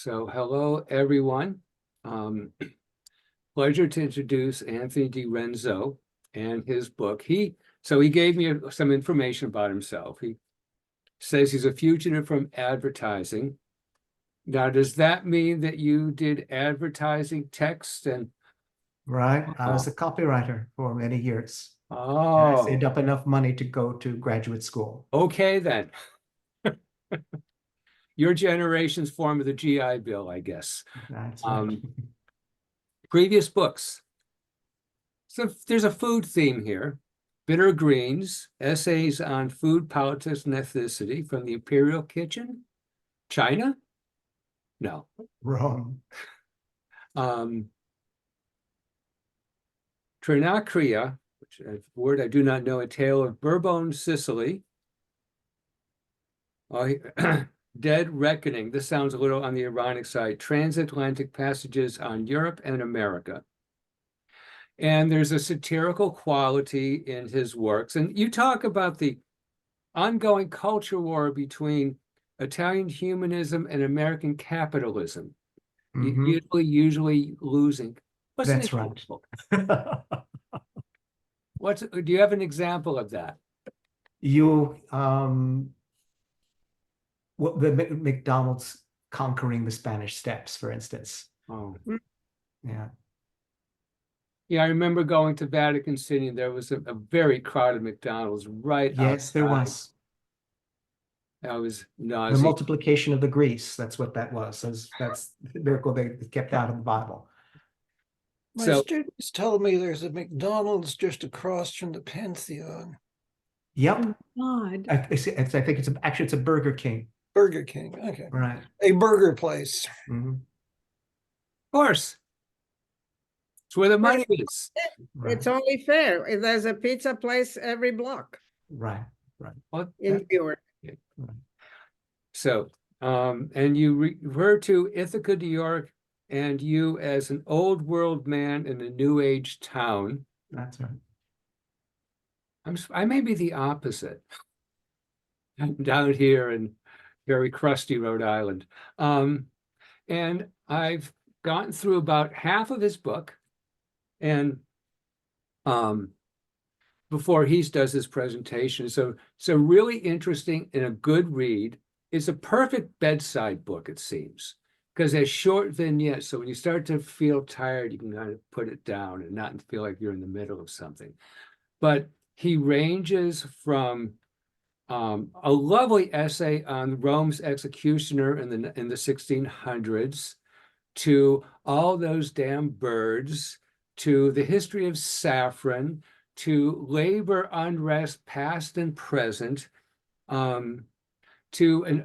So hello, everyone. Pleasure to introduce Anthony DiRenzo and his book. He gave me some information about himself. He says he's a fugitive from advertising. Now, does that mean that you did advertising text and Right. I was a copywriter for many years. And I saved oh, up enough money to go to graduate school. okay then. Your generation's form of the GI Bill, I guess. That's right. Previous books. So there's a food theme here. Bitter Greens, Essays on Food, Politics, and Ethnicity from the Imperial Kitchen, China? No. Wrong. Trinacria, which is a word I do not know, A Tale of Bourbon, Sicily. Dead Reckoning. This sounds a little on the ironic side. Transatlantic Passages on Europe and America. And there's a satirical quality in his works. And you talk about the ongoing culture war between Italian humanism and American capitalism, Mhm. usually losing. What's an That's right. example? Do you have an example of that? You, the McDonald's conquering the Spanish Steps, for instance. Oh, Yeah. yeah, I remember going to Vatican City, and there was a very crowded McDonald's right Yes, there outside. was. That was The nauseous. multiplication of the grease. That's what that was. That's the miracle they kept out of the Bible. My students told me there's a McDonald's just across from the Pantheon. Yep. God. I think it's a Burger King. Burger King. Okay. Right. A burger place. Mhm. Of course. It's where the money is. Right. It's only fair. There's a pizza place every block Right. Right. Well, in Newark. so, and you refer to Ithaca, New York, and you as an old world man in a new age town. That's right. I may be the opposite. I'm down here in very crusty Rhode Island. And I've gotten through about half of his book. And before he does his presentation. So really interesting and a good read. It's a perfect bedside book, it seems, because there's short vignettes. So when you start to feel tired, you can kind of put it down and not feel like you're in the middle of something. But he ranges from a lovely essay on Rome's executioner in the 1600s to all those damn birds, to the history of saffron, to labor unrest past and present, to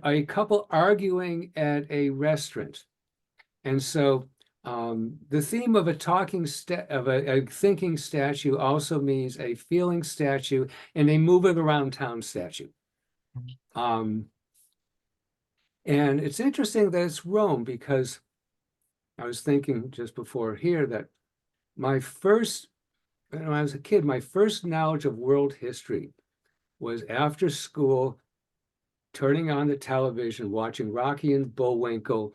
a couple arguing at a restaurant. And so the theme of a thinking statue also means a feeling statue and a moving around town statue. And it's interesting that it's Rome, because I was thinking just before here that when I was a kid, my first knowledge of world history was after school, turning on the television, watching Rocky and Bullwinkle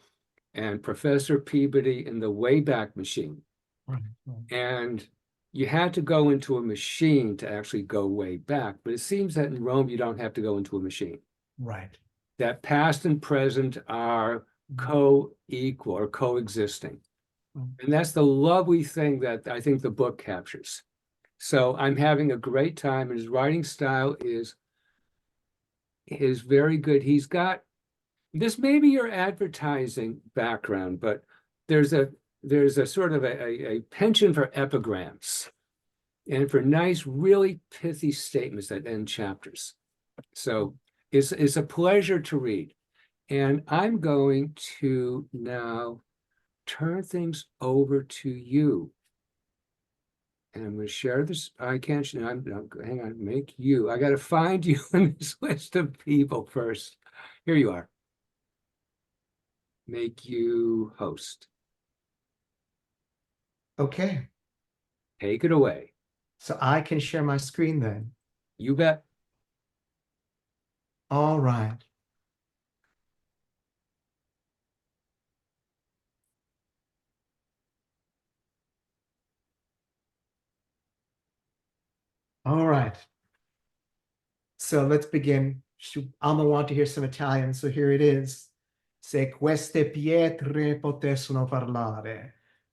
and Professor Peabody in the Wayback Machine. Right. And you had to go into a machine to actually go way back. But it seems that in Rome, you don't have to go into a machine. Right. That past and present are co-equal or coexisting. And that's the lovely thing that I think the book captures. So I'm having a great time, and his writing style is very good. He's got, this may be your advertising background, but there's a sort of a penchant for epigrams and for nice, really pithy statements that end chapters. So it's a pleasure to read. And I'm going to now turn things over to you. And I'm going to share this. I can't, hang on, make you. I got to find you in this list of people first. Here you are. Make you host. Okay. Take it away. So I can share my screen then. You bet. All right. All right. So let's begin. Alma want to hear some Italian, so here it is. Se queste pietre potessero parlare,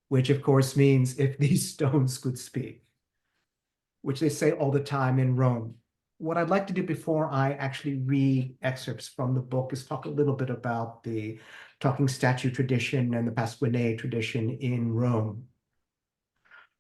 which of course means if these stones could speak, which they say all the time in Rome. What I'd like to do before I actually read excerpts from the book is talk a little bit about the talking statue tradition and the Pasquinade tradition in Rome.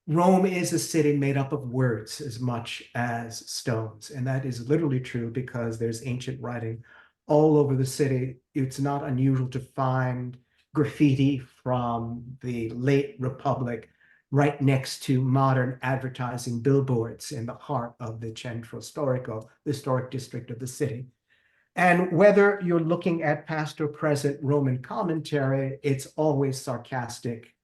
Rome is a city made up of words as much as stones, and that is literally true because there's ancient writing all over the city. It's not unusual to find graffiti from the late Republic right next to modern advertising billboards in the heart of the Centro Storico, the historic district of the city. And whether you're looking at past or present Roman commentary, it's always sarcastic,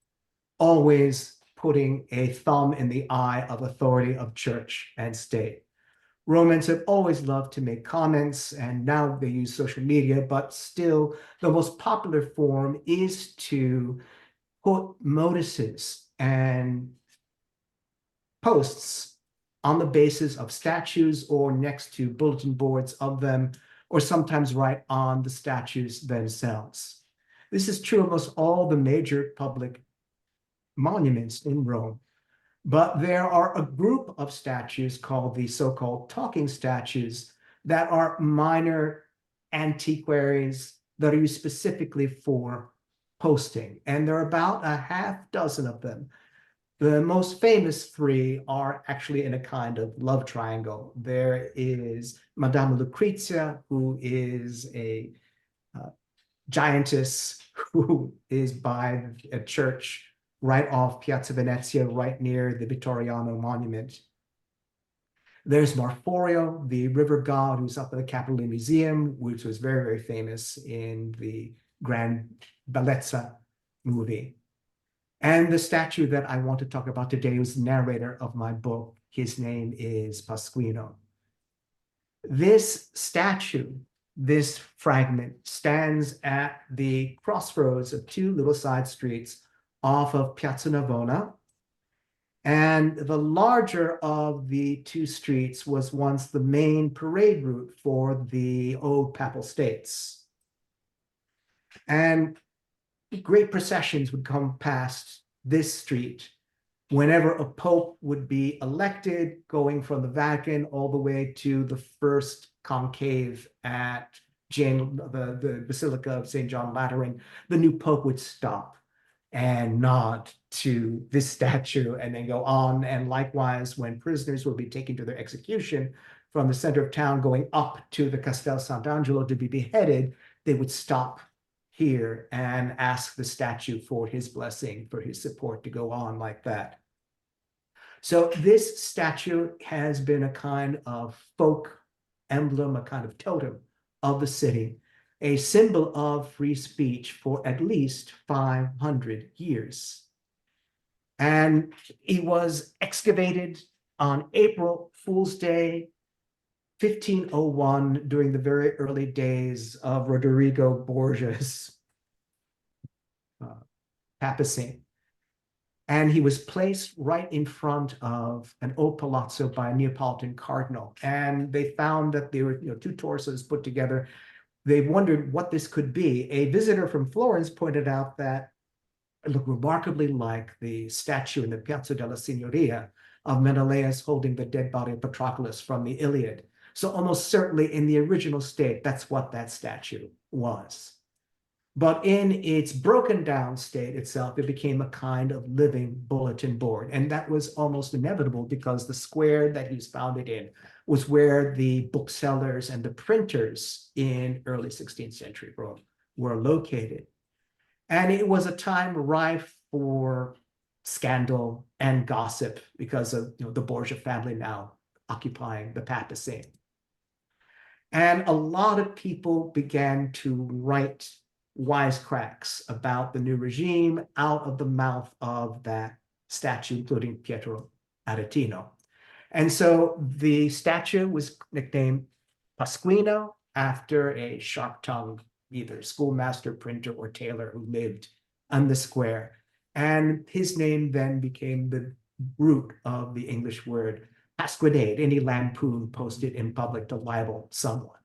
always putting a thumb in the eye of authority of church and state. Romans have always loved to make comments, and now they use social media, but still the most popular form is to put notices and posts on the basis of statues or next to bulletin boards of them, or sometimes right on the statues themselves. This is true of almost all the major public monuments in Rome. But there are a group of statues called the so-called talking statues that are minor antiquaries that are used specifically for posting. And there are about a half dozen of them. The most famous three are actually in a kind of love triangle. There is Madame Lucrezia, who is a giantess who is by a church right off Piazza Venezia, right near the Vittoriano monument. There's Marforio, the river god who's up at the Capitol Museum, which was very, very famous in the Grand Bellezza movie. And the statue that I want to talk about today was the narrator of my book. His name is Pasquino. This statue, this fragment, stands at the crossroads of two little side streets off of Piazza Navona. And the larger of the two streets was once the main parade route for the old Papal States. And great processions would come past this street whenever a pope would be elected, going from the Vatican all the way to the first conclave at the Basilica of St. John Lateran. The new pope would stop and nod to this statue and then go on. And likewise, when prisoners would be taken to their execution from the center of town going up to the Castel Sant'Angelo to be beheaded, they would stop here and ask the statue for his blessing, for his support to go on like that. So this statue has been a kind of folk emblem, a kind of totem of the city, a symbol of free speech for at least 500 years. And it was excavated on April Fool's Day, 1501, during the very early days of Rodrigo Borgia's papacy. And he was placed right in front of an old palazzo by a Neapolitan cardinal. And they found that there were two torsos put together. They wondered what this could be. A visitor from Florence pointed out that it looked remarkably like the statue in the Piazza della Signoria of Menelaus holding the dead body of Patroclus from the Iliad. So almost certainly in the original state, that's what that statue was. But in its broken down state itself, it became a kind of living bulletin board. And that was almost inevitable because the square that he was founded in was where the booksellers and the printers in early 16th century Rome were located. And it was a time rife for scandal and gossip because of the Borgia family now occupying the papacy. And a lot of people began to write wisecracks about the new regime out of the mouth of that statue, including Pietro Aretino. And so the statue was nicknamed Pasquino after a sharp-tongued either schoolmaster, printer, or tailor who lived on the square. And his name then became the root of the English word Pasquinade, any lampoon posted in public to libel someone.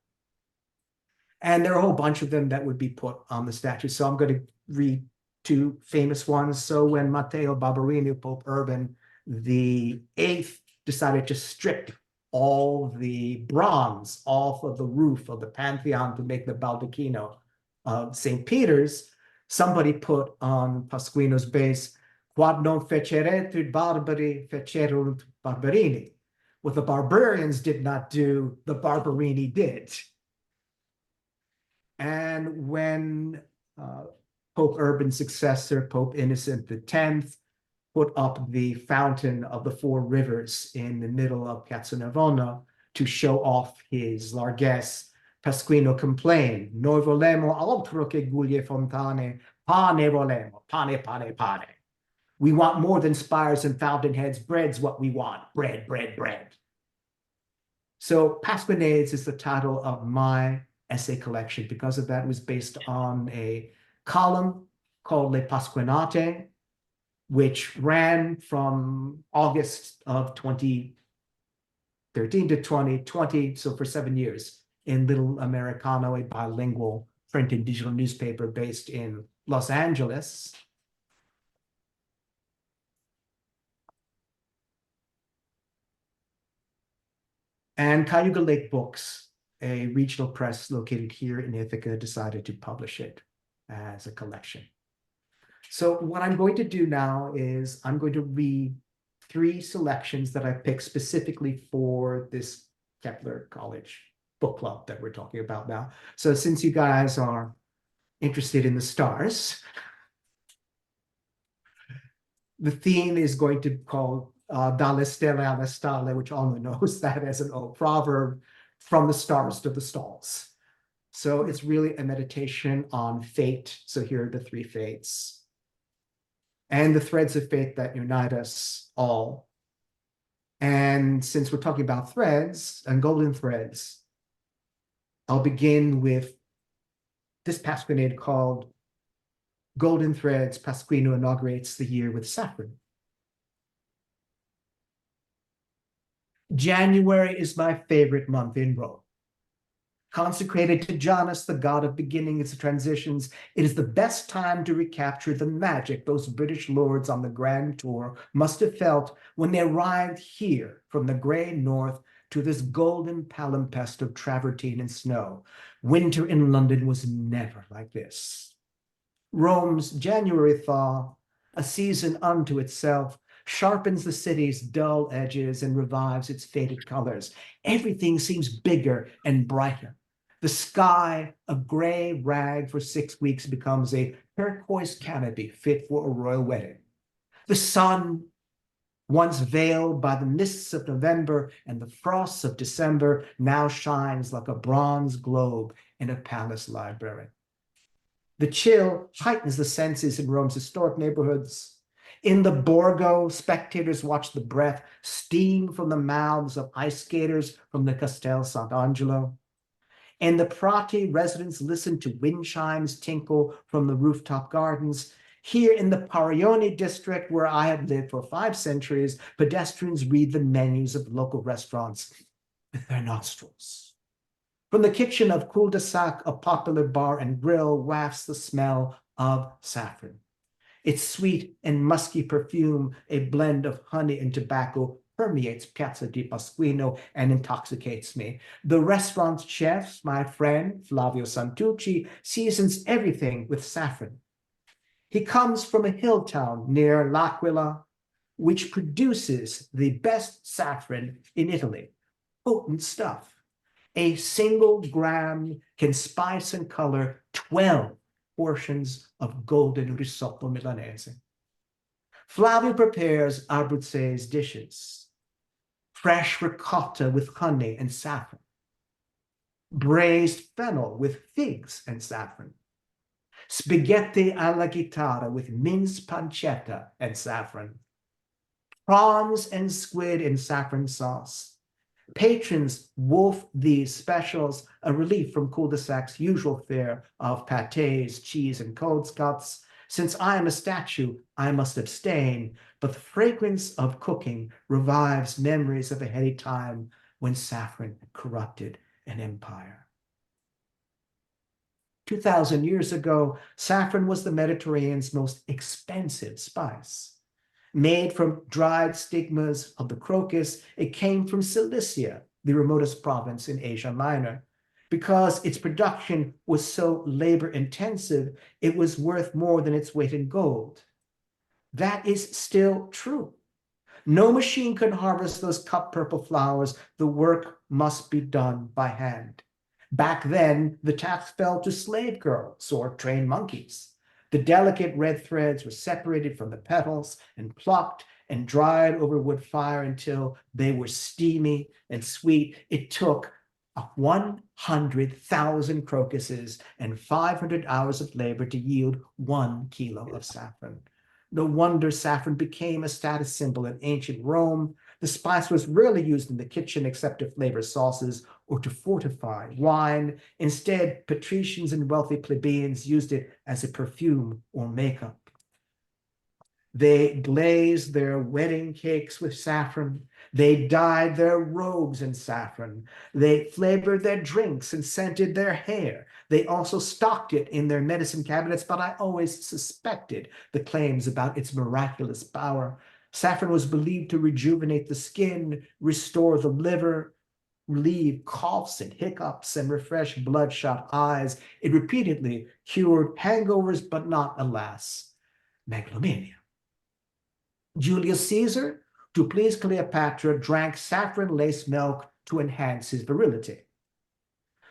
And there are a whole bunch of them that would be put on the statue. So I'm going to read two famous ones. So when Matteo Barberini, Pope Urban VIII, decided to strip all the bronze off of the roof of the Pantheon to make the baldacchino of St. Peter's, somebody put on Pasquino's base, quod non feceretur barbari fecerunt barberini. What the barbarians did not do, the Barberini did. And when Pope Urban's successor, Pope Innocent X, put up the fountain of the four rivers in the middle of Piazza Navona to show off his largesse, Pasquino complained, "Noi volemo altro che guglie fontane, pane volemo, pane, pane, pane." We want more than spires and fountainheads. Bread's what we want. Bread, bread, bread. So Pasquinades is the title of my essay collection. Because of that, it was based on a column called Le Pasquinate, which ran from August of 2013 to 2020, so for 7 years, in Little Americano, a bilingual print and digital newspaper based in Los Angeles. And Cayuga Lake Books, a regional press located here in Ithaca, decided to publish it as a collection. So what I'm going to do now is I'm going to read 3 selections that I picked specifically for this Kepler College book club that we're talking about now. So since you guys are interested in the stars, the theme is going to be called Dalle Stelle alle Stalle, which all knows that as an old proverb, from the stars to the stalls. So it's really a meditation on fate. So here are the 3 fates and the threads of fate that unite us all. And since we're talking about threads and golden threads, I'll begin with this Pasquinade called Golden Threads. Pasquino inaugurates the year with saffron. January is my favorite month in Rome. Consecrated to Janus, the god of beginnings and transitions, it is the best time to recapture the magic those British lords on the grand tour must have felt when they arrived here from the gray north to this golden palimpsest of travertine and snow. Winter in London was never like this. Rome's January thaw, a season unto itself, sharpens the city's dull edges and revives its faded colors. Everything seems bigger and brighter. The sky, a gray rag for 6 weeks, becomes a turquoise canopy fit for a royal wedding. The sun, once veiled by the mists of November and the frosts of December, now shines like a bronze globe in a palace library. The chill heightens the senses in Rome's historic neighborhoods. In the Borgo, spectators watch the breath steam from the mouths of ice skaters from the Castel Sant'Angelo. In the Prati, residents listen to wind chimes tinkle from the rooftop gardens. Here in the Parione district, where I have lived for 5 centuries, pedestrians read the menus of local restaurants with their nostrils. From the kitchen of Cul-de-sac, a popular bar and grill, wafts the smell of saffron. Its sweet and musky perfume, a blend of honey and tobacco, permeates Piazza di Pasquino and intoxicates me. The restaurant's chef, my friend Flavio Santucci, seasons everything with saffron. He comes from a hill town near L'Aquila, which produces the best saffron in Italy. Potent stuff. A single gram can spice and color 12 portions of golden risotto Milanese. Flavio prepares Abruzzese dishes. Fresh ricotta with honey and saffron. Braised fennel with figs and saffron. Spaghetti alla chitarra with minced pancetta and saffron. Prawns and squid in saffron sauce. Patrons wolf these specials, a relief from cul-de-sac's usual fare of pâtés, cheese, and cold scots. Since I am a statue, I must abstain, but the fragrance of cooking revives memories of a heady time when saffron corrupted an empire. 2,000 years ago, saffron was the Mediterranean's most expensive spice. Made from dried stigmas of the crocus, it came from Cilicia, the remotest province in Asia Minor. Because its production was so labor-intensive, it was worth more than its weight in gold. That is still true. No machine can harvest those cup purple flowers. The work must be done by hand. Back then, the task fell to slave girls or trained monkeys. The delicate red threads were separated from the petals and plucked and dried over wood fire until they were steamy and sweet. It took 100,000 crocuses and 500 hours of labor to yield 1 kilo of saffron. No wonder saffron became a status symbol in ancient Rome. The spice was rarely used in the kitchen except to flavor sauces or to fortify wine. Instead, patricians and wealthy plebeians used it as a perfume or makeup. They glazed their wedding cakes with saffron. They dyed their robes in saffron. They flavored their drinks and scented their hair. They also stocked it in their medicine cabinets, but I always suspected the claims about its miraculous power. Saffron was believed to rejuvenate the skin, restore the liver, relieve coughs and hiccups, and refresh bloodshot eyes. It repeatedly cured hangovers, but not, alas, megalomania. Julius Caesar, to please Cleopatra, drank saffron-laced milk to enhance his virility.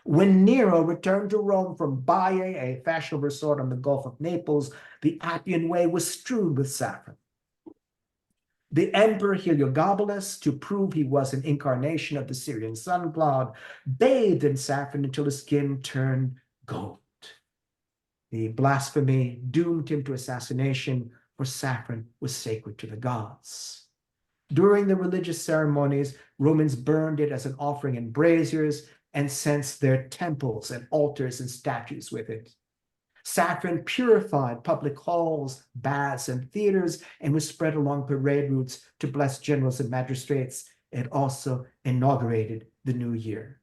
When Nero returned to Rome from Baiae, a fashionable resort on the Gulf of Naples, the Appian Way was strewn with saffron. The emperor Heliogabalus, to prove he was an incarnation of the Syrian sun cloud, bathed in saffron until his skin turned gold. The blasphemy doomed him to assassination, for saffron was sacred to the gods. During the religious ceremonies, Romans burned it as an offering in braziers and censed their temples and altars and statues with it. Saffron purified public halls, baths, and theaters, and was spread along parade routes to bless generals and magistrates. It also inaugurated the new year.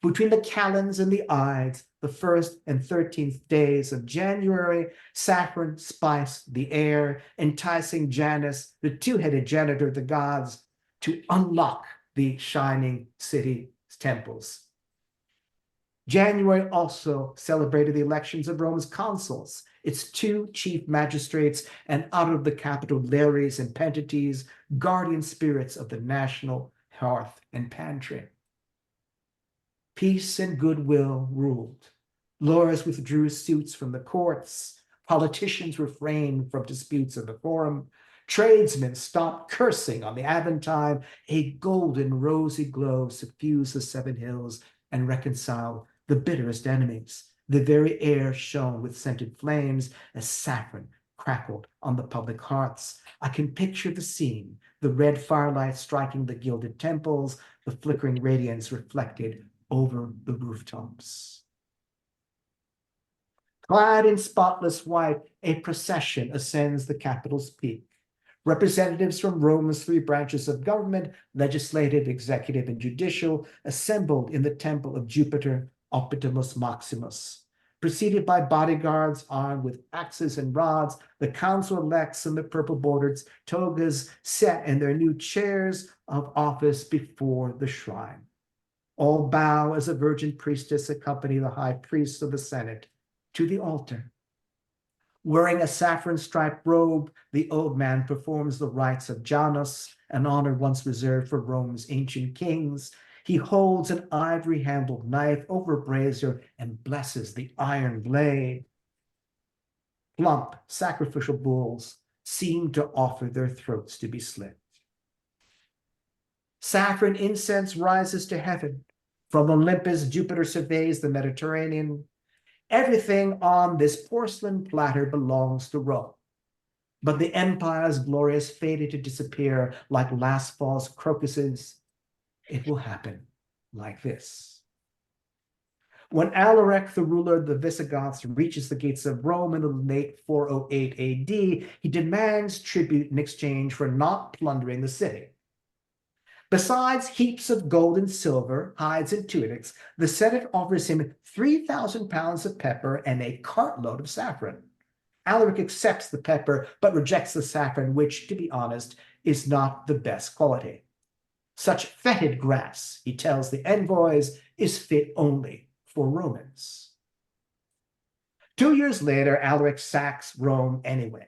Between the calends and the ides, the 1st and 13th days of January, saffron spiced the air, enticing Janus, the two-headed janitor of the gods, to unlock the shining city temples. January also celebrated the elections of Rome's consuls, its 2 chief magistrates, and out of the capital Lares and Pentates, guardian spirits of the national hearth and pantry. Peace and goodwill ruled. Lawyers withdrew suits from the courts. Politicians refrained from disputes in the forum. Tradesmen stopped cursing on the Aventine. A golden, rosy glow suffused the 7 hills and reconciled the bitterest enemies. The very air shone with scented flames as saffron crackled on the public hearths. I can picture the scene, the red firelight striking the gilded temples, the flickering radiance reflected over the rooftops. Clad in spotless white, a procession ascends the Capitol's peak. Representatives from Rome's 3 branches of government, legislative, executive, and judicial, assembled in the temple of Jupiter, Optimus Maximus. Preceded by bodyguards armed with axes and rods, the council-elects in the purple-bordered togas sat in their new chairs of office before the shrine. All bow as a virgin priestess accompany the high priest of the Senate to the altar. Wearing a saffron-striped robe, the old man performs the rites of Janus, an honor once reserved for Rome's ancient kings. He holds an ivory-handled knife over a brazier and blesses the iron blade. Plump sacrificial bulls seem to offer their throats to be slit. Saffron incense rises to heaven. From Olympus, Jupiter surveys the Mediterranean. Everything on this porcelain platter belongs to Rome. But the empire's glorious faded to disappear like last fall's crocuses. It will happen like this. When Alaric, the ruler of the Visigoths, reaches the gates of Rome in the late 408 AD, he demands tribute in exchange for not plundering the city. Besides heaps of gold and silver, hides and tunics, the Senate offers him 3,000 pounds of pepper and a cartload of saffron. Alaric accepts the pepper, but rejects the saffron, which, to be honest, is not the best quality. Such fetid grass, he tells the envoys, is fit only for Romans. 2 years later, Alaric sacks Rome anyway.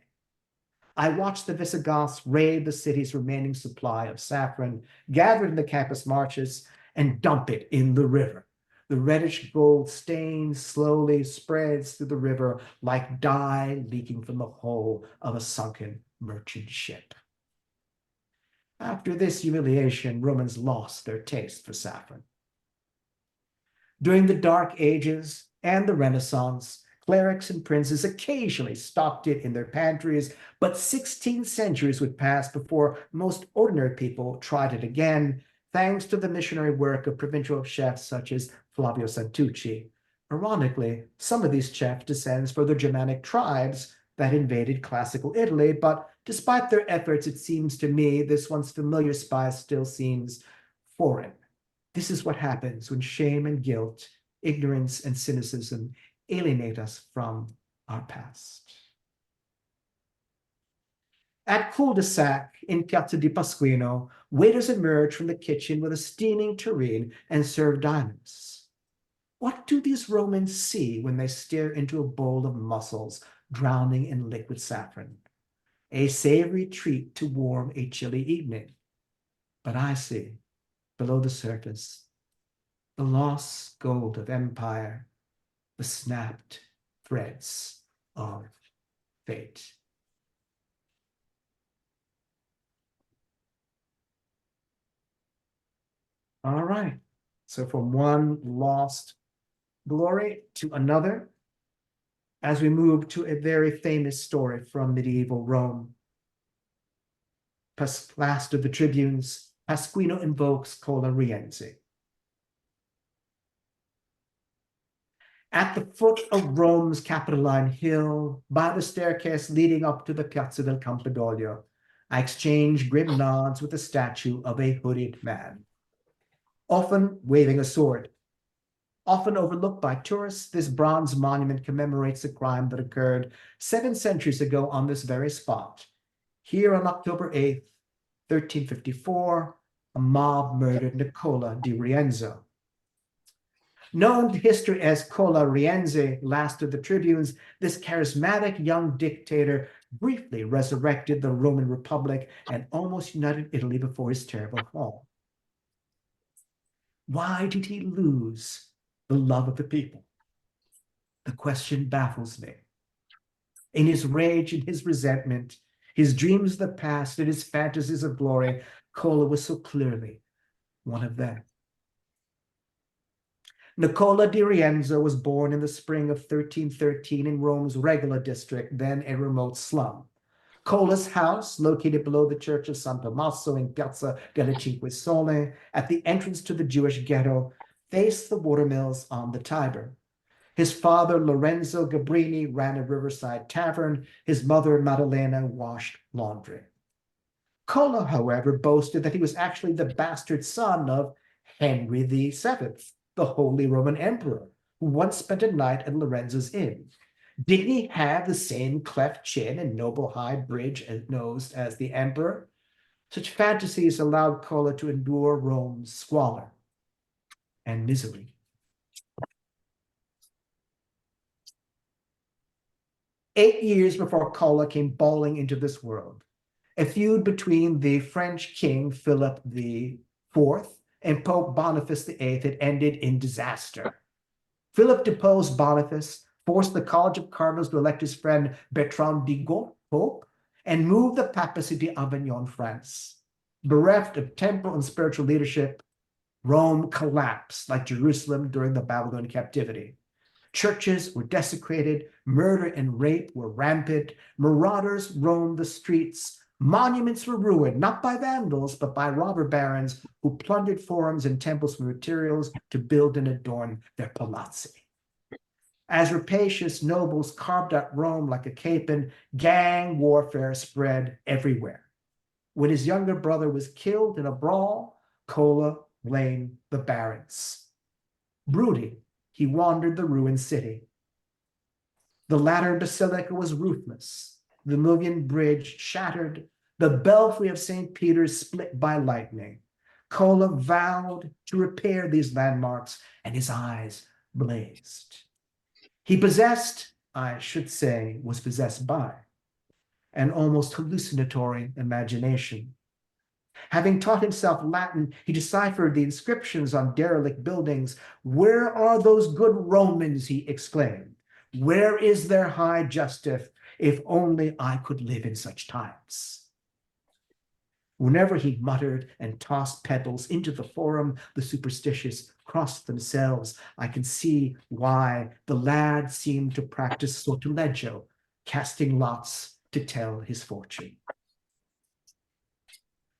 I watched the Visigoths raid the city's remaining supply of saffron, gather it in the campus marches, and dump it in the river. The reddish gold stain slowly spreads through the river like dye leaking from the hull of a sunken merchant ship. After this humiliation, Romans lost their taste for saffron. During the Dark Ages and the Renaissance, clerics and princes occasionally stocked it in their pantries, but 16 centuries would pass before most ordinary people tried it again, thanks to the missionary work of provincial chefs such as Flavio Santucci. Ironically, some of these chefs descend from the Germanic tribes that invaded classical Italy, but despite their efforts, it seems to me this once familiar spice still seems foreign. This is what happens when shame and guilt, ignorance and cynicism alienate us from our past. At cul-de-sac in Piazza di Pasquino, waiters emerge from the kitchen with a steaming tureen and serve diners. What do these Romans see when they stare into a bowl of mussels drowning in liquid saffron? A savory treat to warm a chilly evening. But I see, below the surface, the lost gold of empire, the snapped threads of fate. All right, so from one lost glory to another, as we move to a very famous story from medieval Rome. Last of the Tribunes, Pasquino invokes Cola Rienzi. At the foot of Rome's Capitoline Hill, by the staircase leading up to the Piazza del Campidoglio, I exchange grim nods with a statue of a hooded man, often waving a sword. Often overlooked by tourists, this bronze monument commemorates a crime that occurred 7 centuries ago on this very spot. Here on October 8th, 1354, a mob murdered Nicola di Rienzo. Known to history as Cola Rienzi, last of the Tribunes, this charismatic young dictator briefly resurrected the Roman Republic and almost united Italy before his terrible fall. Why did he lose the love of the people? The question baffles me. In his rage and his resentment, his dreams of the past and his fantasies of glory, Cola was so clearly one of them. Nicola di Rienzo was born in the spring of 1313 in Rome's Regula district, then a remote slum. Cola's house, located below the church of San Tommaso in Piazza delle Cinque Sole, at the entrance to the Jewish ghetto, faced the watermills on the Tiber. His father, Lorenzo Gabrini, ran a riverside tavern. His mother, Maddalena, washed laundry. Cola, however, boasted that he was actually the bastard son of Henry VII, the Holy Roman Emperor, who once spent a night at Lorenzo's inn. Didn't he have the same cleft chin and noble high bridge and nose as the emperor? Such fantasies allowed Cola to endure Rome's squalor and misery. 8 years before Cola came bawling into this world, a feud between the French king Philip IV and Pope Boniface VIII had ended in disaster. Philip deposed Boniface, forced the College of Cardinals to elect his friend Bertrand de Gaulle Pope, and moved the papacy to Avignon, France. Bereft of temporal and spiritual leadership, Rome collapsed like Jerusalem during the Babylonian captivity. Churches were desecrated, murder and rape were rampant, marauders roamed the streets, Monuments were ruined, not by vandals, but by robber barons who plundered forums and temples for materials to build and adorn their palazzi. As rapacious nobles carved out Rome like a capon, gang warfare spread everywhere. When his younger brother was killed in a brawl, Cola blamed the barons. Brooding, he wandered the ruined city. The Lateran Basilica was roofless, the Milvian Bridge shattered, the belfry of St. Peter's split by lightning. Cola vowed to repair these landmarks, and his eyes blazed. He possessed, I should say, was possessed by, an almost hallucinatory imagination. Having taught himself Latin, he deciphered the inscriptions on derelict buildings. Where are those good Romans, he exclaimed. Where is their high justice? If only I could live in such times. Whenever he muttered and tossed pebbles into the forum, the superstitious crossed themselves. I can see why the lad seemed to practice sortileggio, casting lots to tell his fortune.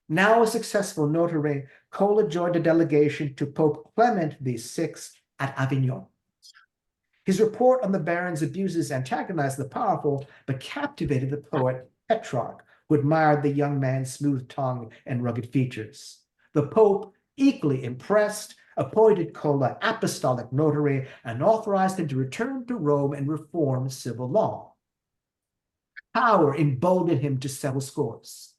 Now a successful notary, Cola joined a delegation to Pope Clement VI at Avignon. His report on the baron's abuses antagonized the powerful, but captivated the poet Petrarch, who admired the young man's smooth tongue and rugged features. The Pope, equally impressed, appointed Cola apostolic notary and authorized him to return to Rome and reform civil law. Power emboldened him to settle scores.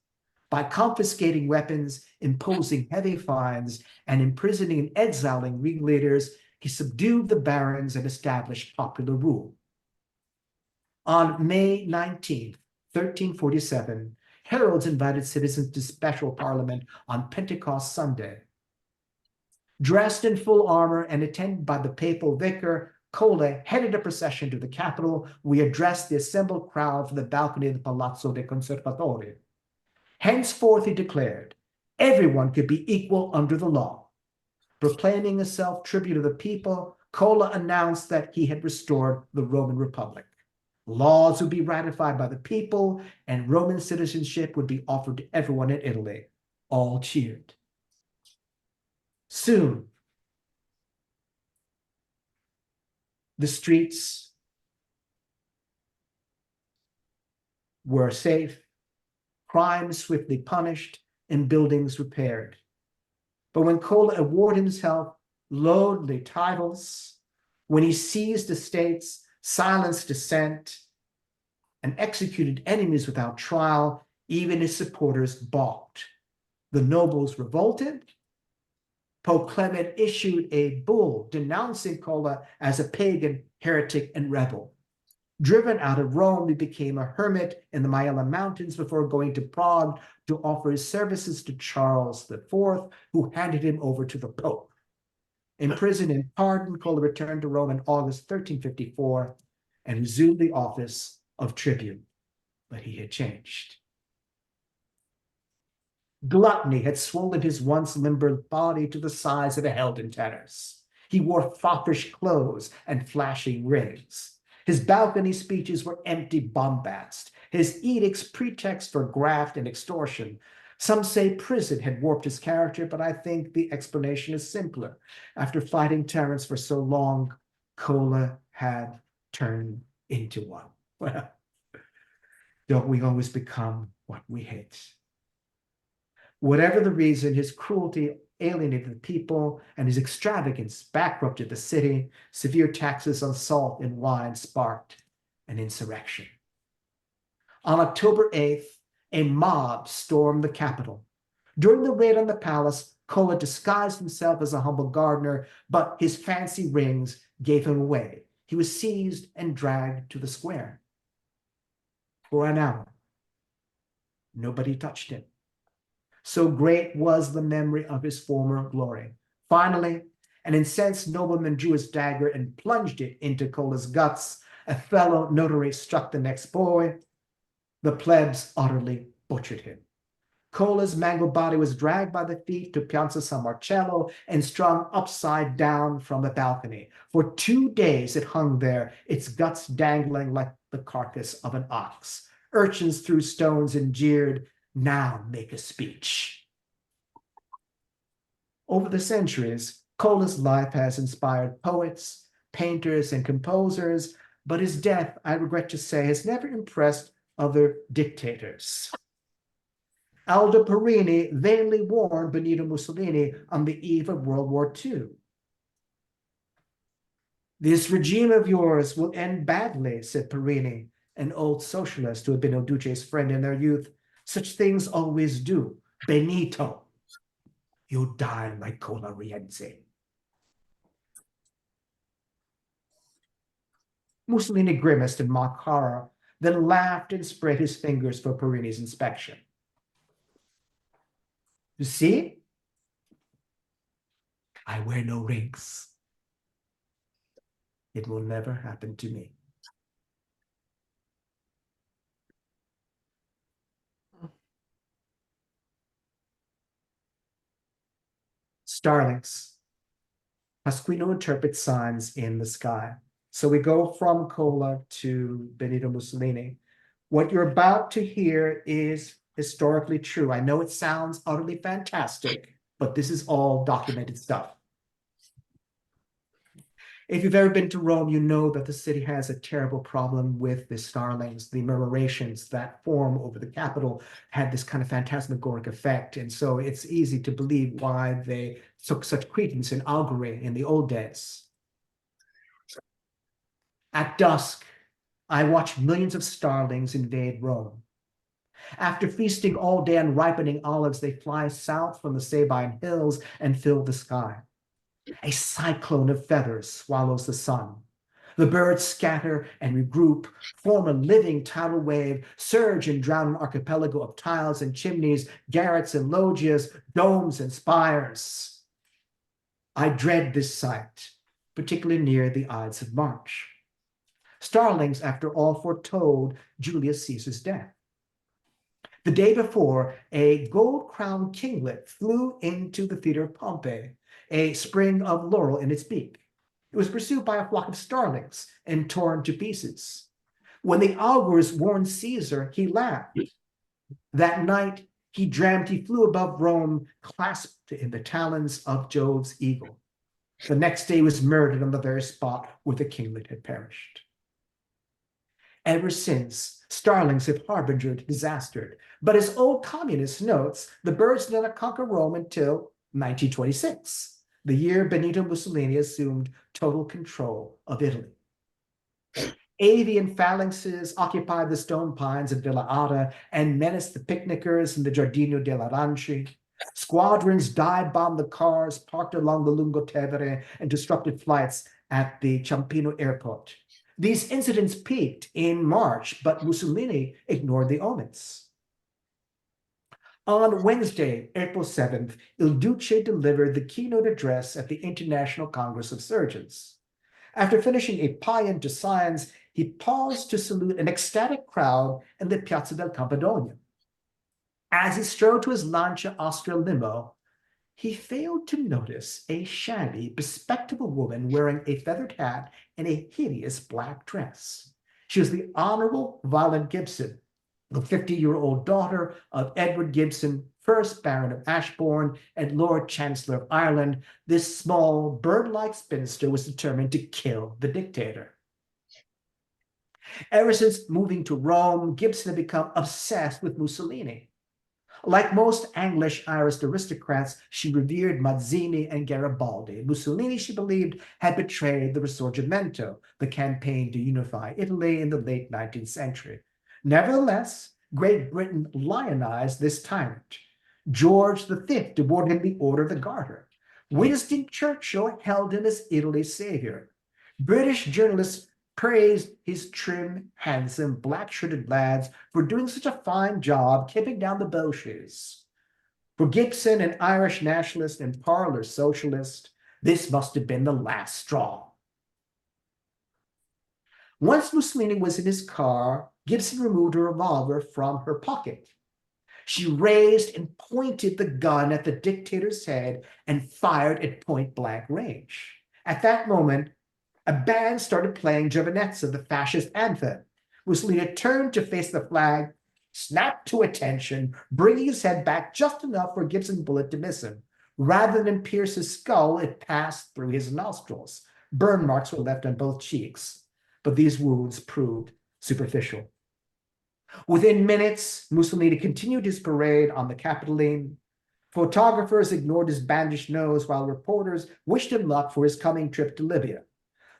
By confiscating weapons, imposing heavy fines, and imprisoning and exiling ringleaders, he subdued the barons and established popular rule. On May 19th, 1347, heralds invited citizens to special parliament on Pentecost Sunday. Dressed in full armor and attended by the papal vicar, Cola headed a procession to the Capitol. We addressed the assembled crowd from the balcony of the Palazzo dei Conservatori. Henceforth, he declared, everyone could be equal under the law. Proclaiming himself tribute of the people, Cola announced that he had restored the Roman Republic. Laws would be ratified by the people, and Roman citizenship would be offered to everyone in Italy. All cheered. Soon, the streets were safe, crime swiftly punished, and buildings repaired. But when Cola awarded himself lordly titles, when he seized estates, silenced dissent, and executed enemies without trial, even his supporters balked. The nobles revolted. Pope Clement issued a bull denouncing Cola as a pagan, heretic, and rebel. Driven out of Rome, he became a hermit in the Maella Mountains before going to Prague to offer his services to Charles IV, who handed him over to the Pope. Imprisoned and pardoned, Cola returned to Rome in August 1354 and resumed the office of tribune. But he had changed. Gluttony had swollen his once limber body to the size of a Helden tennis. He wore foppish clothes and flashing rings. His balcony speeches were empty bombast, his edicts pretext for graft and extortion. Some say prison had warped his character, but I think the explanation is simpler. After fighting tyrants for so long, Cola had turned into one. Well, don't we always become what we hate? Whatever the reason, his cruelty alienated the people, and his extravagance bankrupted the city. Severe taxes on salt and wine sparked an insurrection. On October 8th, a mob stormed the Capitol. During the raid on the palace, Cola disguised himself as a humble gardener, but his fancy rings gave him away. He was seized and dragged to the square. For an hour, nobody touched him. So great was the memory of his former glory. Finally, an incensed nobleman drew his dagger and plunged it into Cola's guts. A fellow notary struck the next boy. The plebs utterly butchered him. Cola's mangled body was dragged by the feet to Piazza San Marcello and strung upside down from a balcony. For 2 days it hung there, its guts dangling like the carcass of an ox. Urchins threw stones and jeered. Now make a speech. Over the centuries, Cola's life has inspired poets, painters, and composers, but his death, I regret to say, has never impressed other dictators. Aldo Perini vainly warned Benito Mussolini on the eve of World War II. This regime of yours will end badly, said Perini, an old socialist who had been Oduce's friend in their youth. Such things always do. Benito, you'll die like Cola Rienzi. Mussolini grimaced in mock horror, then laughed and spread his fingers for Perini's inspection. You see? I wear no rings. It will never happen to me. Starlings. Pasquino interprets signs in the sky. So we go from Cola to Benito Mussolini. What you're about to hear is historically true. I know it sounds utterly fantastic, but this is all documented stuff. If you've ever been to Rome, you know that the city has a terrible problem with the starlings. The murmurations that form over the Capitol had this kind of phantasmagoric effect. And so it's easy to believe why they took such credence in augury in the old days. At dusk, I watched millions of starlings invade Rome. After feasting all day on ripening olives, they fly south from the Sabine hills and fill the sky. A cyclone of feathers swallows the sun. The birds scatter and regroup, form a living tidal wave, surge and drown an archipelago of tiles and chimneys, garrets and loggias, domes and spires. I dread this sight, particularly near the Ides of March. Starlings, after all, foretold Julius Caesar's death. The day before, a gold-crowned kinglet flew into the theater of Pompey, a sprig of laurel in its beak. It was pursued by a flock of starlings and torn to pieces. When the augurs warned Caesar, he laughed. That night, he dreamt he flew above Rome, clasped in the talons of Jove's eagle. The next day, he was murdered on the very spot where the kinglet had perished. Ever since, starlings have harbingered disaster. But as old communist notes, the birds did not conquer Rome until 1926, the year Benito Mussolini assumed total control of Italy. Avian phalanxes occupied the stone pines of Villa Ada and menaced the picnickers in the Giardino della Ranci. Squadrons dive-bombed the cars parked along the Lungotevere and disrupted flights at the Ciampino airport. These incidents peaked in March, but Mussolini ignored the omens. On Wednesday, April 7th, Il Duce delivered the keynote address at the International Congress of Surgeons. After finishing a paean to science, he paused to salute an ecstatic crowd in the Piazza del Campidoglio. As he strode to his Lancia Austria limo, he failed to notice a shabby, bespectacled woman wearing a feathered hat and a hideous black dress. She was the Honorable Violet Gibson, the 50-year-old daughter of Edward Gibson, 1st Baron of Ashbourne and Lord Chancellor of Ireland. This small, bird-like spinster was determined to kill the dictator. Ever since moving to Rome, Gibson had become obsessed with Mussolini. Like most English-Irish aristocrats, she revered Mazzini and Garibaldi. Mussolini, she believed, had betrayed the Risorgimento, the campaign to unify Italy in the late 19th century. Nevertheless, Great Britain lionized this tyrant. George V awarded him the Order of the Garter. Winston Churchill hailed him as Italy's savior. British journalists praised his trim, handsome, black-shirted lads for doing such a fine job keeping down the Bolsheviks. For Gibson, an Irish nationalist and parlor socialist, this must have been the last straw. Once Mussolini was in his car, Gibson removed a revolver from her pocket. She raised and pointed the gun at the dictator's head and fired at point-blank range. At that moment, a band started playing Giovinezza, the fascist anthem. Mussolini turned to face the flag snapped to attention, bringing his head back just enough for Gibson's bullet to miss him. Rather than pierce his skull, it passed through his nostrils. Burn marks were left on both cheeks, but these wounds proved superficial. Within minutes, Mussolini continued his parade on the Capitoline. Photographers ignored his bandaged nose while reporters wished him luck for his coming trip to Libya.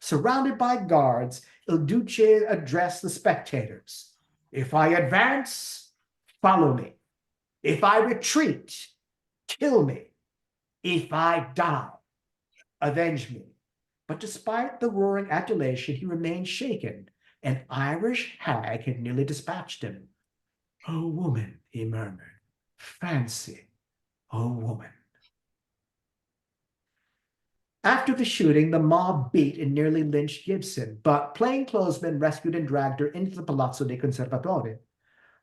Surrounded by guards, Il Duce addressed the spectators. If I advance, follow me. If I retreat, kill me. If I die, avenge me. But despite the roaring adulation, he remained shaken. An Irish hag had nearly dispatched him. Oh, woman, he murmured. Fancy, oh, woman. After the shooting, the mob beat and nearly lynched Gibson, but plainclothesmen rescued and dragged her into the Palazzo dei Conservatori.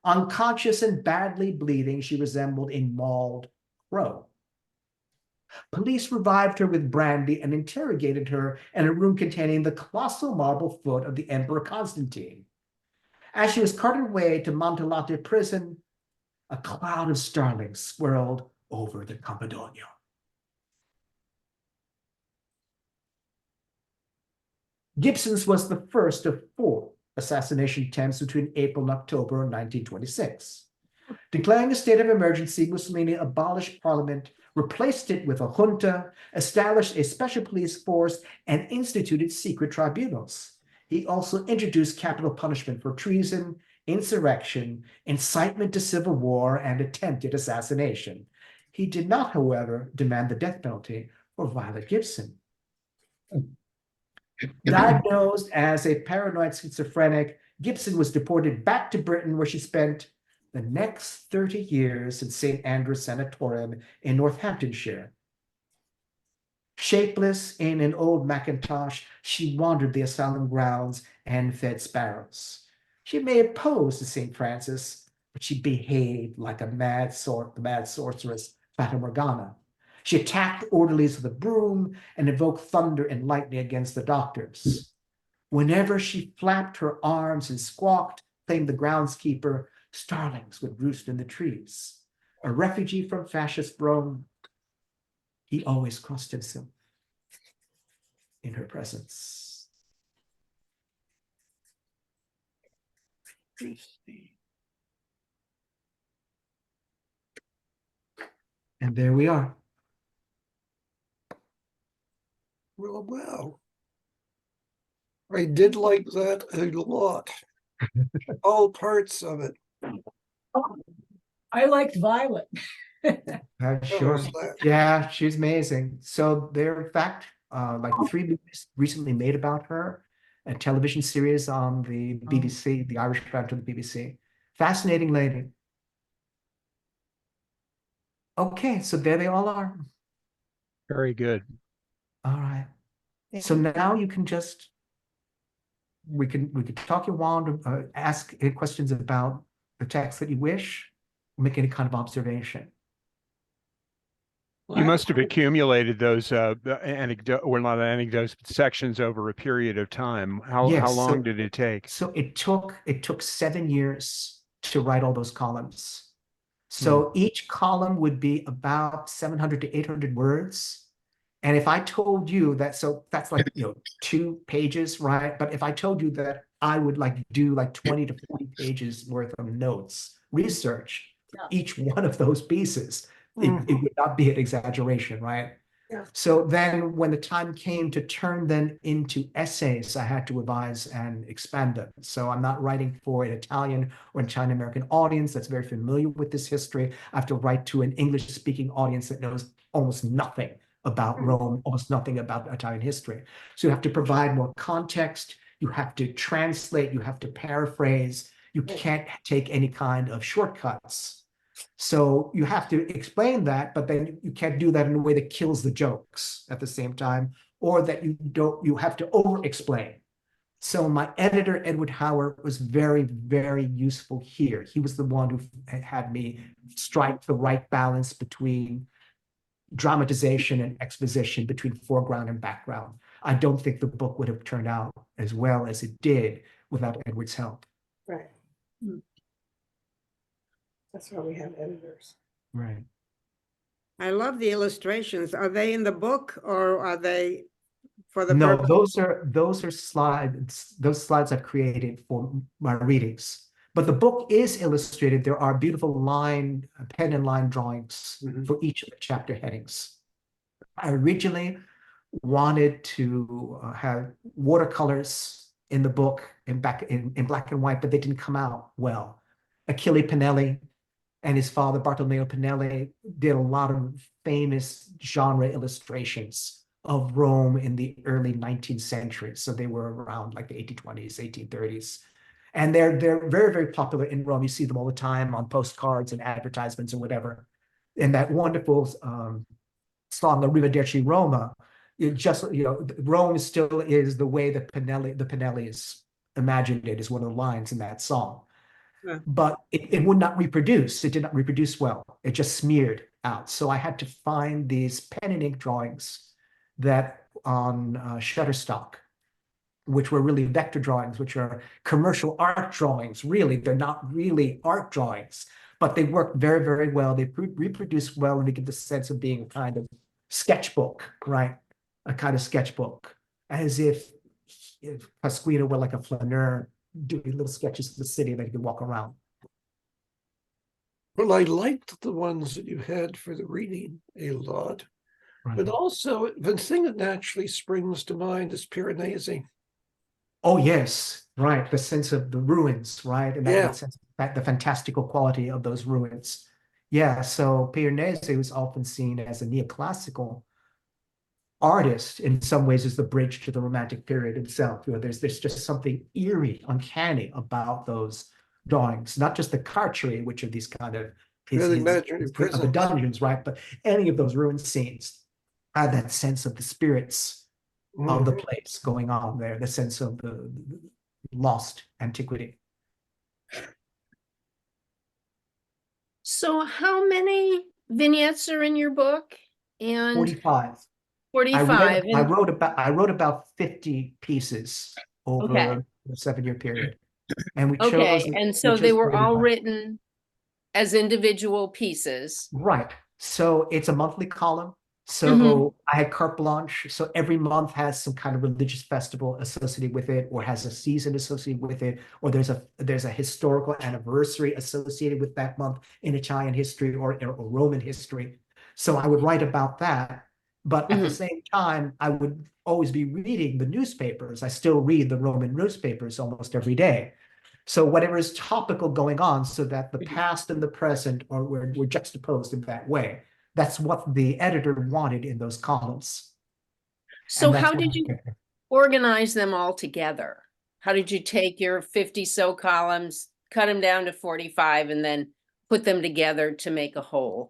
Unconscious and badly bleeding, she resembled a mauled crow. Police revived her with brandy and interrogated her in a room containing the colossal marble foot of the Emperor Constantine. As she was carted away to Montellate prison, a cloud of starlings swirled over the Campidoglio. Gibson's was the first of 4 assassination attempts between April and October 1926. Declaring a state of emergency, Mussolini abolished parliament, replaced it with a junta, established a special police force, and instituted secret tribunals. He also introduced capital punishment for treason, insurrection, incitement to civil war, and attempted assassination. He did not, however, demand the death penalty for Violet Gibson. Diagnosed as a paranoid schizophrenic, Gibson was deported back to Britain, where she spent the next 30 years in St. Andrew's Sanatorium in Northamptonshire. Shapeless in an old mackintosh, she wandered the asylum grounds and fed sparrows. She may have posed to St. Francis, but she behaved like the mad sorceress Fata Morgana. She attacked orderlies with a broom and invoked thunder and lightning against the doctors. Whenever she flapped her arms and squawked, claimed the groundskeeper, starlings would roost in the trees. A refugee from fascist Rome, he always crossed himself in her presence. And there we are. Well, wow. I did like that a lot. All parts of it. I liked Violet. Sure. was that? Yeah, she's amazing. So there, in fact, like 3 movies recently made about her, a television series on the BBC, the Irish branch of the BBC. Fascinating lady. Okay, so there they all are. Very good. All right. So now you can just we can talk you on, ask any questions about the text that you wish, make any kind of observation. You must have accumulated those anecdote, well, not anecdotes, but sections over a period of time. How Yes, long did it take? So it took 7 years to write all those columns. So each column would be about 700 to 800 words. And if I told you that, so that's like, 2 pages, right? But if I told you that I would do 20 to 40 pages worth of notes, research, each one of those pieces, it would not be an exaggeration, right? Yeah. So then when the time came to turn them into essays, I had to revise and expand them. So I'm not writing for an Italian or an Italian-American audience that's very familiar with this history. I have to write to an English-speaking audience that knows almost nothing about Rome, almost nothing about Italian history. So you have to provide more context, you have to translate, you have to paraphrase, you can't take any kind of shortcuts. So you have to explain that, but then you can't do that in a way that kills the jokes at the same time, or that you have to over-explain. So my editor, Edward Howard, was very, very useful here. He was the one who had me strike the right balance between dramatization and exposition, between foreground and background. I don't think the book would have turned out as well as it did without Edward's help. Right. That's why we have editors. Right. I love the illustrations. Are they in the book or are they for the No, purpose? those are slides. Those slides I've created for my readings. But the book is illustrated. There are beautiful pen and line drawings Mhm. for each of the chapter headings. I originally wanted to have watercolors in the book in black and white, but they didn't come out well. Achille Pinelli and his father Bartolomeo Pinelli did a lot of famous genre illustrations of Rome in the early 19th century. So they were around like the 1820s, 1830s. And they're very, very popular in Rome. You see them all the time on postcards and advertisements or whatever. And that wonderful song, Arrivederci Roma, it just, Rome still is the way the Pinellis imagined it, is one of the lines in that song. Yeah. But it would not reproduce. It did not reproduce well. It just smeared out. So I had to find these pen and ink drawings that on Shutterstock, which were really vector drawings, which are commercial art drawings. Really, they're not really art drawings, but they work very, very well. They reproduce well, and they give the sense of being a kind of sketchbook, right? A kind of sketchbook, as if Pasquino were like a flaneur doing little sketches of the city that he could walk around. Well, I liked the ones that you had for the reading a lot, but also the thing that naturally springs to mind is Piranesi. Oh, yes, right. The sense of the ruins, right? And Yeah. that sense that the fantastical quality of those ruins. Yeah, so Piranesi was often seen as a neoclassical artist, in some ways as the bridge to the Romantic period itself. There's just something eerie, uncanny about those drawings, not just the carcery, which are these kind of Imaginative of the prisons. dungeons, right? But any of those ruined scenes had that sense of the spirits of the place going on there, the sense of the lost antiquity. So how many vignettes are in your book? And 45. 45. I And wrote about 50 pieces over Okay. a 7-year period. And we okay. chose And so they were all 45. written as individual pieces. Right. So it's a monthly column. So Mhm. I had carte blanche. So every month has some kind of religious festival associated with it, or has a season associated with it, or there's a historical anniversary associated with that month in Italian history or Roman history. So I would write about that. But at the Mhm. same time, I would always be reading the newspapers. I still read the Roman newspapers almost every day. So whatever is topical going on, so that the past and the present were juxtaposed in that way. That's what the editor wanted in those columns. So And that's how what did you organize them all together? How did you take your 50 so columns, cut them down to 45, and then put them together to make a whole?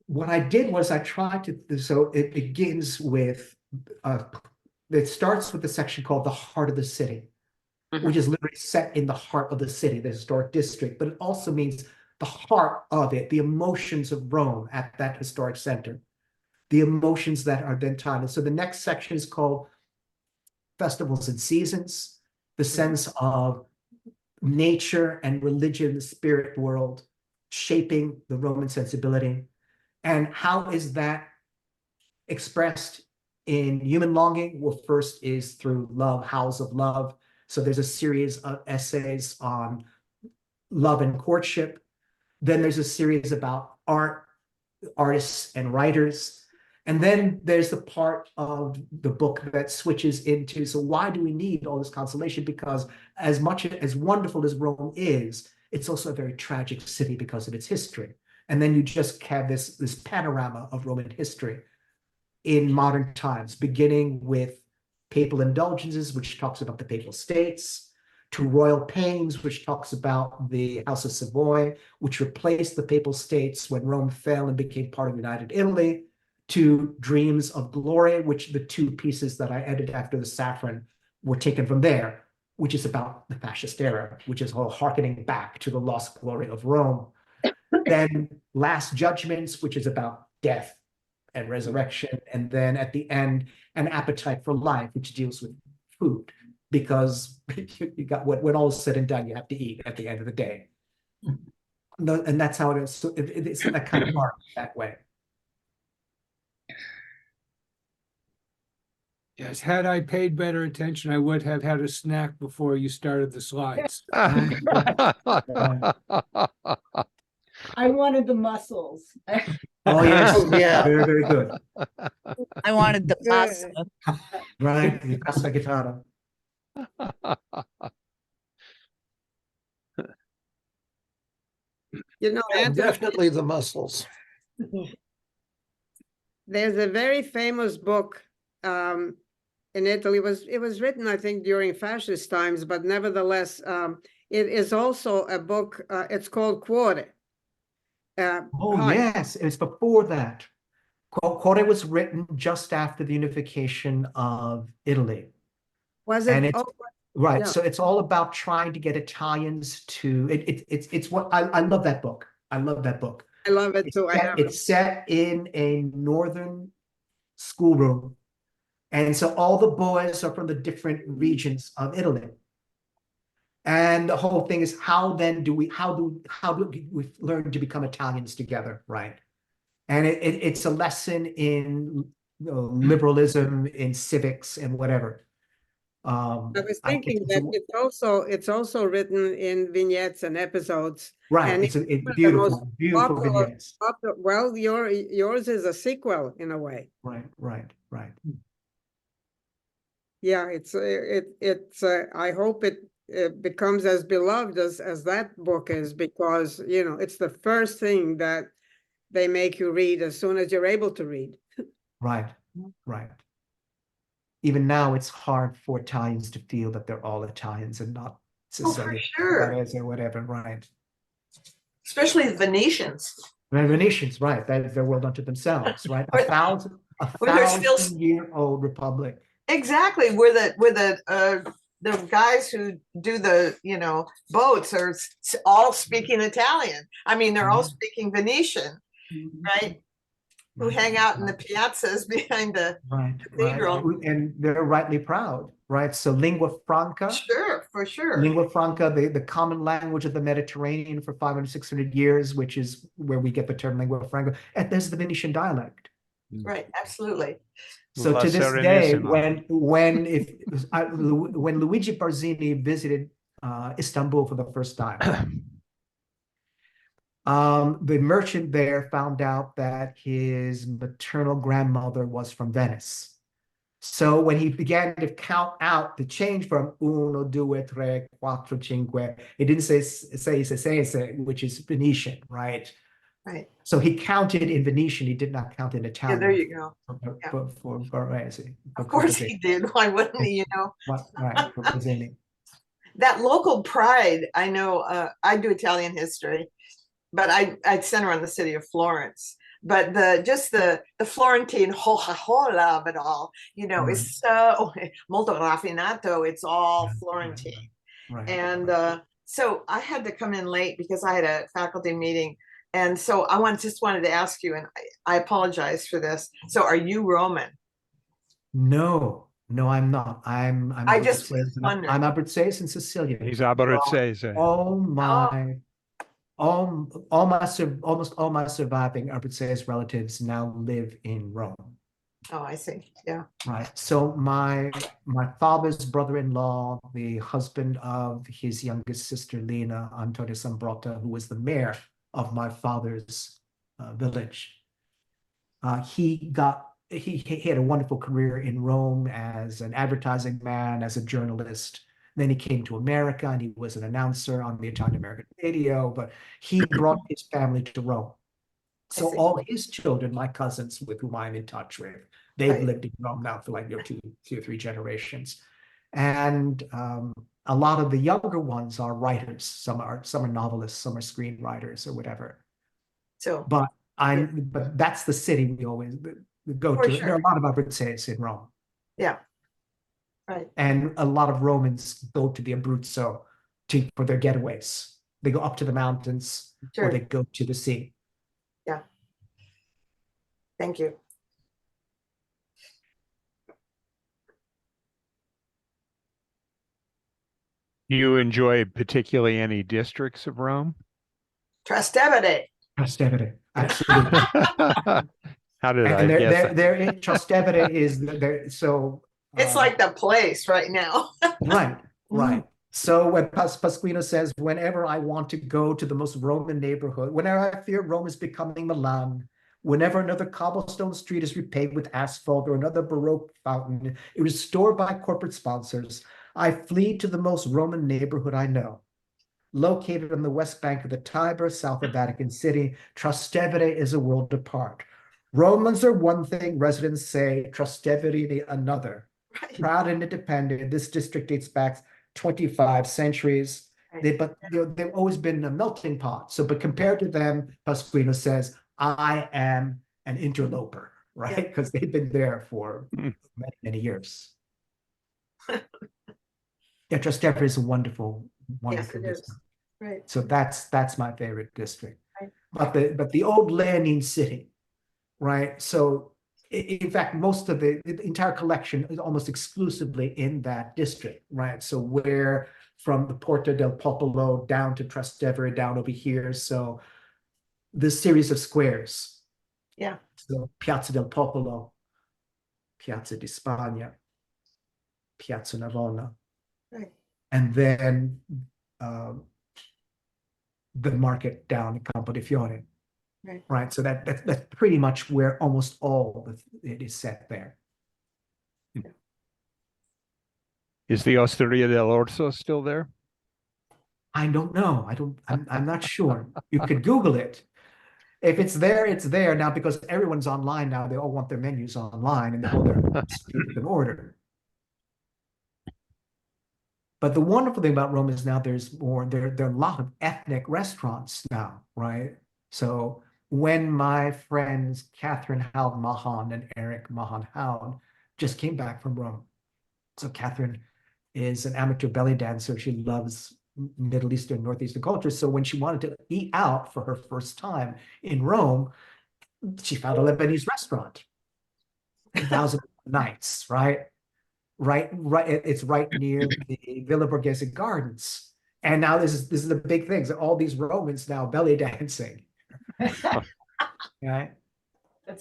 what I did was I tried to, so it begins with, it starts with the section called the heart of the city, which is literally set in the heart of the city, the historic district, but it also means the heart of it, the emotions of Rome at that historic center, the emotions that are then tied. So the next section is called festivals and seasons, the sense of nature and religion, the spirit world, shaping the Roman sensibility. And how is that expressed in human longing? Well, first is through love, howls of love. So there's a series of essays on love and courtship. Then there's a series about art, artists and writers. And then there's the part of the book that switches into, so why do we need all this consolation? Because as much as wonderful as Rome is, it's also a very tragic city because of its history. And then you just have this panorama of Roman history in modern times, beginning with papal indulgences, which talks about the papal states, to royal pains, which talks about the House of Savoy, which replaced the papal states when Rome fell and became part of United Italy, to Dreams of Glory, which the two pieces that I edited after the Saffron were taken from there, which is about the fascist era, which is all harkening back to the lost glory of Rome. Then Last Judgments, which is about death and resurrection. And then at the end, An Appetite for Life, which deals with food, because you got when all is said and done, you have to eat at the end of the day. And that's how it is. So it's that kind of art that way. Yes, had I paid better attention, I would have had a snack before you started the slides. I wanted the mussels. Oh, yes. Oh, yeah. Very, very good. I wanted the Good. pasta. Right. The Casa Guitarra. You know, Anthony, Definitely the muscles. there's a very famous book in Italy. It was written, I think, during fascist times, but nevertheless, it is also a book. It's called Cuore. Oh, Heart. yes. It was before that. Quote was written just after the unification of Italy. Was And it? it's Oh, right. yeah. So it's all about trying to get Italians to it's what I love that book. I love that book. I love it too. I have it. It's set in a northern schoolroom. And so all the boys are from the different regions of Italy. And the whole thing is how do we learn to become Italians together, right? And it's a lesson in liberalism, in civics, and whatever. I was I think thinking that it's also written in vignettes and episodes. right. And It's one of the most beautiful, beautiful popular, vignettes. well, yours is a sequel in a way. Right, right, right. Yeah, it's I hope it becomes as beloved as that book is, because it's the first thing that they make you read as soon as you're able to read. Right, right. Even now, it's hard for Italians to feel that they're all Italians and not Oh, for Sicilian sure. or whatever, right? Especially the Venetians. The Venetians, right? That is their world unto themselves, right? A Where they're still- 1,000-year-old republic. Exactly, where the guys who do the boats are all speaking Italian. I mean, they're all speaking Venetian, right? Who hang out in the piazzas behind the Right, cathedral. right. And they're rightly proud, right? So lingua franca, Sure, for sure. lingua franca, the common language of the Mediterranean for 500, 600 years, which is where we get the term lingua franca. And there's the Venetian dialect. Right, absolutely. So La to this day, Serenissima. when Luigi Barzini visited Istanbul for the first time, the merchant there found out that his maternal grandmother was from Venice. So when he began to count out the change from uno, due, tre, quattro, cinque, it didn't say sei, which is Venetian, right? Right. So he counted in Venetian. He did not count in Yeah, Italian. there you go. For Baresi. Of course he did. Why wouldn't he, Right, for Barzini. That local pride, I know, I do Italian history, but I'd center on the city of Florence. But the Florentine hola of it all, is so molto raffinato. It's all Florentine. Right. And so I had to come in late because I had a faculty meeting. And so I just wanted to ask you, and I apologize for this. So are you Roman? No, I'm not. I'm I just wondered. I'm Abruzzese and Sicilian. He's Abruzzese. Almost all my surviving Abruzzese relatives now live in Rome. Oh, I see. Yeah. Right. So my father's brother-in-law, the husband of his youngest sister, Lena, Antonio Sambrotta, who was the mayor of my father's village. He had a wonderful career in Rome as an advertising man, as a journalist. Then he came to America and he was an announcer on the Italian American radio, but he brought his family to Rome. So all his children, my cousins with whom I'm in touch with, they've lived in Rome now for like two or three generations. And a lot of the younger ones are writers. Some are novelists, some are screenwriters or whatever. So, but that's the city we always go to. There are a lot of Abruzzes in Rome. Yeah. Right. And a lot of Romans go to the Abruzzo for their getaways. They go up to the mountains or they go to the sea. Yeah. Thank you. Do you enjoy particularly any districts of Rome? Trastevere. Trastevere, absolutely. How did I And guess that? they're in Trastevere is there, so. It's like the place right now. Right, right. So when Pasquino says, whenever I want to go to the most Roman neighborhood, whenever I fear Rome is becoming Milan, whenever another cobblestone street is repaved with asphalt or another Baroque fountain is restored by corporate sponsors, I flee to the most Roman neighborhood I know. Located on the west bank of the Tiber, south of Vatican City, Trastevere is a world apart. Romans are one thing, residents say, Trastevere the another. Right. Proud and independent, this district dates back 25 centuries. But they've always been a melting pot. So, but compared to them, Pasquino says, I am an interloper, right? Because they've been there for many, many years. Yeah, Trastevere is a wonderful, wonderful Yes, it is. district. Right. So that's my favorite district. Right. But the old Leonine city, right? So in fact, most of the entire collection is almost exclusively in that district, right? So where from the Porta del Popolo down to Trastevere down over here. So this series of squares. Yeah. So Piazza del Popolo, Piazza di Spagna, Piazza Navona, Right. and then the market down in Campo di Fiore. Right. Right. So that's pretty much where almost all of it is set there. Is the Osteria del Orso still there? I don't know. I'm not sure. You could Google it. If it's there, it's there now because everyone's online now. They all want their menus online and they hold their streets in order. But the wonderful thing about Rome is now there's more, there are a lot of ethnic restaurants now, right? So when my friends Catherine Howd Mahan and Eric Mahan Howd just came back from Rome. So Catherine is an amateur belly dancer. She loves Middle Eastern, Northeastern culture. So when she wanted to eat out for her first time in Rome, she found a Lebanese restaurant. 1,000 nights, right? Right. It's right near the Villa Borghese Gardens. And now this is the big thing. So all these Romans now belly dancing. Right.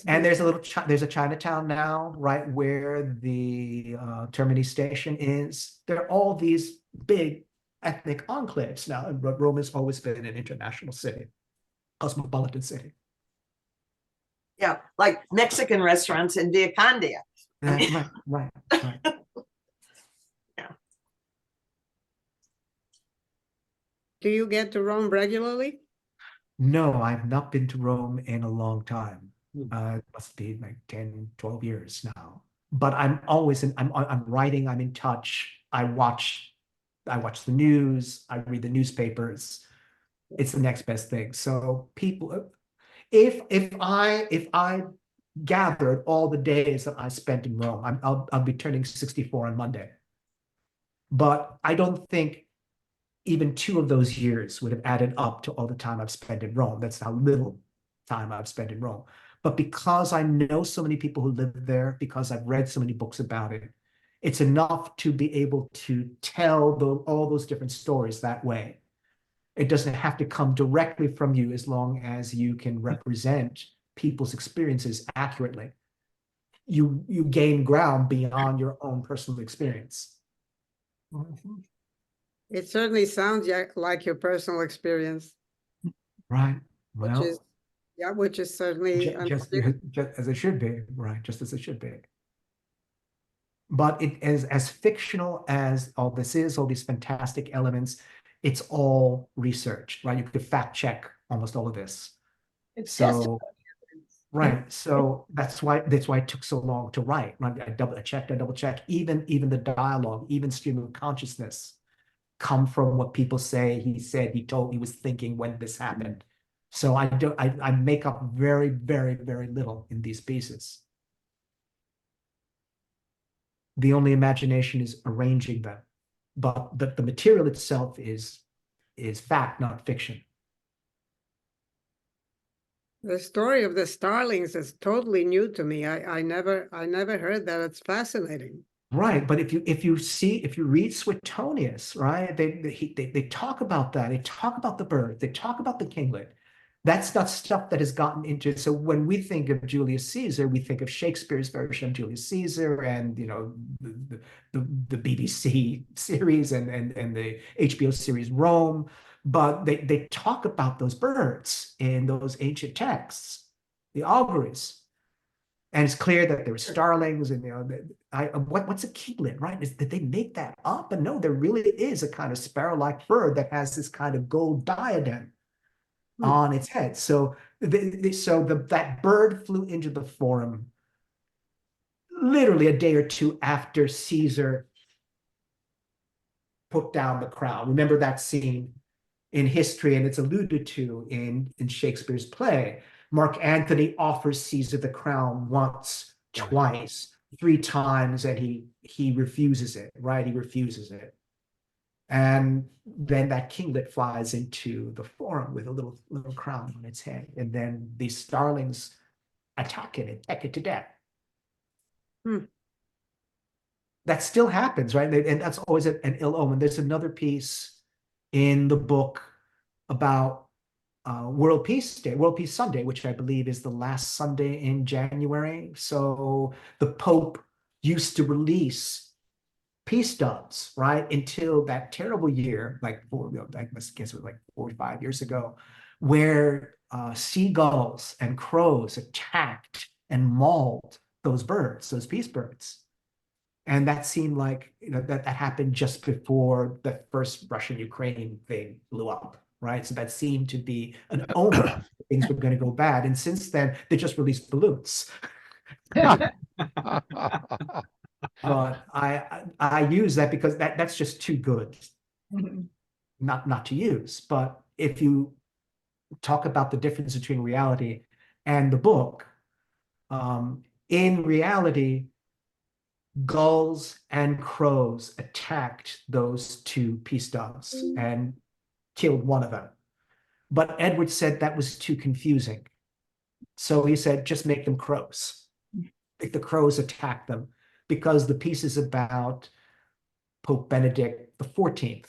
And there's there's a Chinatown now, right where the Termini station is. There are all these big ethnic enclaves now. And Rome has always been an international city, cosmopolitan city. Yeah, like Mexican restaurants in Via Candia. Right. Yeah. Do you get to Rome regularly? No, I've not been to Rome in a long time. It must be like 10, 12 years now. But I'm always I'm writing, I'm in touch. I watch the news, I read the newspapers. It's the next best thing. So people, if I gathered all the days that I spent in Rome, I'll be turning 64 on Monday. But I don't think even 2 of those years would have added up to all the time I've spent in Rome. That's how little time I've spent in Rome. But because I know so many people who live there, because I've read so many books about it, it's enough to be able to tell all those different stories that way. It doesn't have to come directly from you as long as you can represent people's experiences accurately. You gain ground beyond your own personal experience. It certainly sounds like your personal experience, Right. Well, which is certainly just as it should be, right? Just as it should be. But it is as fictional as all this is, all these fantastic elements, it's all research, right? You could fact check almost all of this. It's So, right. So that's why it took so long to write. Right? I double checked. Even the dialogue, even stream of consciousness, come from what people say. He said, he told, he was thinking when this happened. So I make up very, very, very little in these pieces. The only imagination is arranging them, but the material itself is fact, not fiction. The story of the Starlings is totally new to me. I never heard that. It's fascinating. Right, but if you read Suetonius, right, they talk about that. They talk about the bird. They talk about the kinglet. That's not stuff that has gotten into. So when we think of Julius Caesar, we think of Shakespeare's version of Julius Caesar, and the BBC series and the HBO series Rome. But they talk about those birds in those ancient texts, the auguries. And it's clear that there were starlings, and what's a kinglet, right? Did they make that up? And no, there really is a kind of sparrow-like bird that has this kind of gold diadem on its head. So that bird flew into the forum literally a day or two after Caesar put down the crown. Remember that scene in history, and it's alluded to in Shakespeare's play. Mark Antony offers Caesar the crown once, twice, three times, and he refuses it, right? He refuses it. And then that kinglet flies into the forum with a little crown on its head. And then these starlings attack it and peck it to death. That still happens, right? And that's always an ill omen. There's another piece in the book about World Peace Day, World Peace Sunday, which I believe is the last Sunday in January. So the Pope used to release peace doves, right? Until that terrible year, I guess it was like 45 years ago, where seagulls and crows attacked and mauled those birds, those peace birds. And that seemed like that happened just before the first Russian-Ukraine thing blew up, right? So that seemed to be an omen. Things were going to go bad. And since then, they just released balloons. But I use that because that's just too good not to use. But if you talk about the difference between reality and the book, in reality, gulls and crows attacked those two peace doves and killed one of them. But Edward said that was too confusing. So he said, just make them crows. If the crows attack them, because the piece is about Pope Benedict XIV,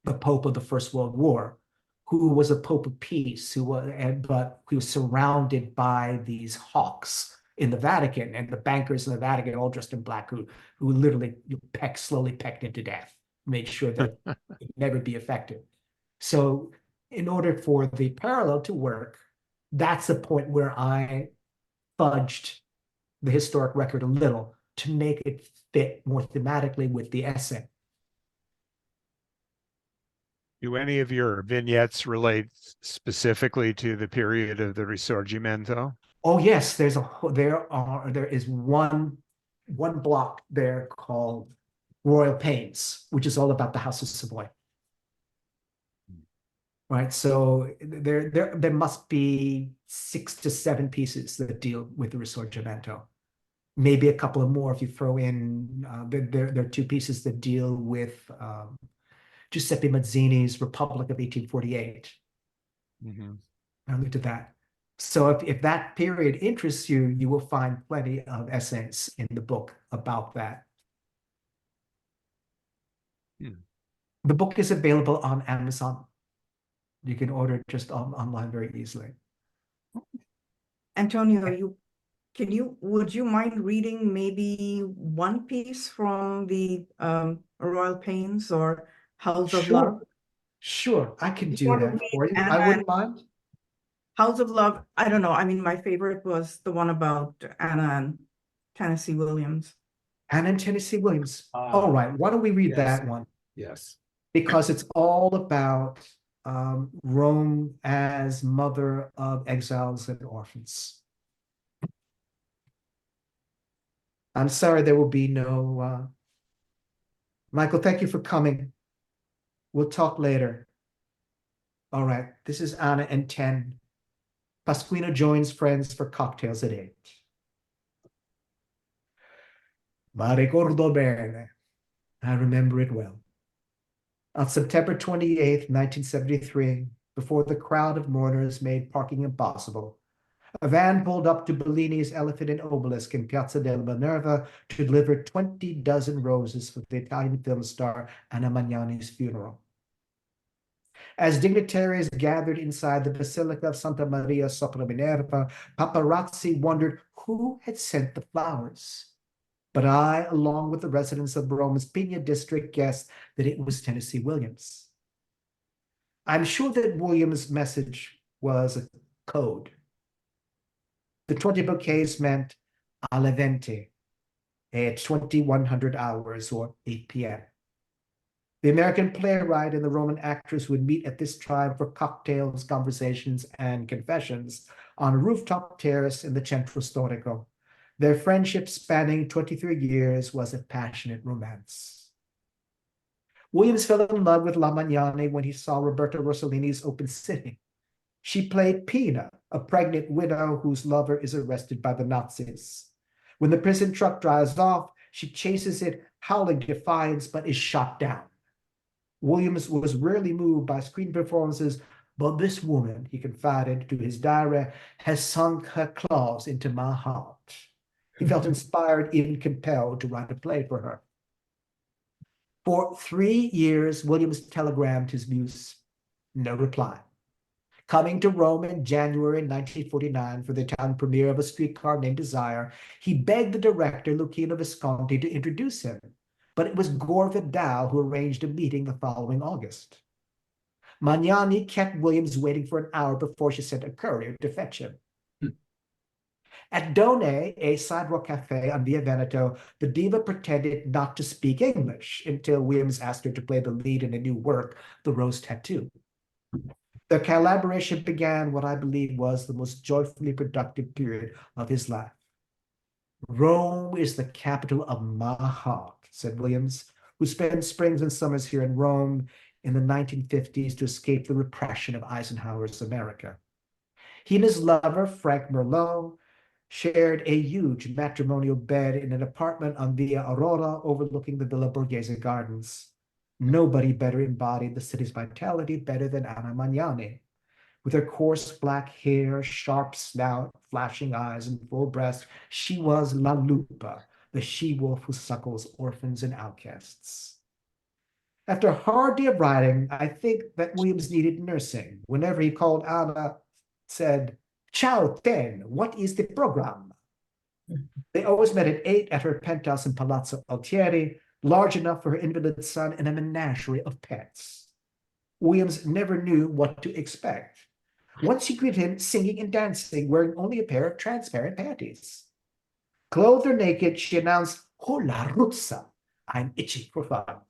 the Pope of the First World War, who was a Pope of peace, but he was surrounded by these hawks in the Vatican, and the bankers in the Vatican, all dressed in black, who literally slowly pecked him to death, made sure that it would never be affected. So in order for the parallel to work, that's the point where I fudged the historic record a little to make it fit more thematically with the essay. Do any of your vignettes relate specifically to the period of the Risorgimento? Oh yes, there is one block there called Royal Pains, which is all about the House of Savoy. Right, so there must be 6 to 7 pieces that deal with the Risorgimento. Maybe a couple of more if you throw in. There are 2 pieces that deal with Giuseppe Mazzini's Republic of 1848. I looked at that. So if that period interests you, you will find plenty of essays in the book about that. The book is available on Amazon. You can order it just online very easily. Antonio, would you mind reading maybe one piece from the Royal Pains or House of Love? Sure, I can Just do want to that read for you. I Anna wouldn't mind. House of Love, I don't know. I mean, my favorite was the one about Anna and Tennessee Williams. Anna and Tennessee Williams. All right, why don't we read that one? Yes. Because it's all about Rome as mother of exiles and orphans. I'm sorry there will be no Michael, thank you for coming. We'll talk later. All right, this is Anna and 10. Pasquino joins friends for cocktails at 8. Ma ricordo bene. I remember it well. On September 28th, 1973, before the crowd of mourners made parking impossible, A van pulled up to Bellini's Elephant and Obelisk in Piazza della Minerva to deliver 20 dozen roses for the Italian film star Anna Magnani's funeral. As dignitaries gathered inside the Basilica of Santa Maria sopra Minerva, paparazzi wondered who had sent the flowers. But I, along with the residents of Rome's Pina district, guessed that it was Tennessee Williams. I'm sure that Williams' message was a code. The 20 bouquets meant alle 20 at 2100 hours or 8 p.m. The American playwright and the Roman actress would meet at this time for cocktails, conversations, and confessions on a rooftop terrace in the Centro Storico. Their friendship, spanning 23 years, was a passionate romance. Williams fell in love with La Magnani when he saw Roberta Rossellini's Open Sitting. She played Pina, a pregnant widow whose lover is arrested by the Nazis. When the prison truck drives off, she chases it, howling defiance, but is shot down. Williams was rarely moved by screen performances, but this woman, he confided to his diary, has sunk her claws into my heart. He felt inspired, even compelled to write a play for her. For 3 years, Williams telegrammed his muse. No reply. Coming to Rome in January 1949 for the Italian premiere of A Streetcar Named Desire, he begged the director, Luchino Visconti, to introduce him, but it was Gore Vidal who arranged a meeting the following August. Magnani kept Williams waiting for an hour before she sent a courier to fetch him. At Done, a sidewalk cafe on Via Veneto, the diva pretended not to speak English until Williams asked her to play the lead in a new work, The Rose Tattoo. The collaboration began what I believe was the most joyfully productive period of his life. Rome is the capital of my heart, said Williams, who spent springs and summers here in Rome in the 1950s to escape the repression of Eisenhower's America. He and his lover, Frank Merlot, shared a huge matrimonial bed in an apartment on Via Aurora overlooking the Villa Borghese Gardens. Nobody better embodied the city's vitality better than Anna Magnani. With her coarse black hair, sharp snout, flashing eyes, and full breast, she was La Lupa, the she-wolf who suckles orphans and outcasts. After a hard day of writing, I think that Williams needed nursing. Whenever he called Anna, said, "Ciao, Ten, what is the program?" They always met at 8 at her penthouse in Palazzo Altieri, large enough for her invalid son and a menagerie of pets. Williams never knew what to expect. Once she greeted him singing and dancing, wearing only a pair of transparent panties. Clothed or naked, she announced, "Hola, Ruzza, I'm itching for fun."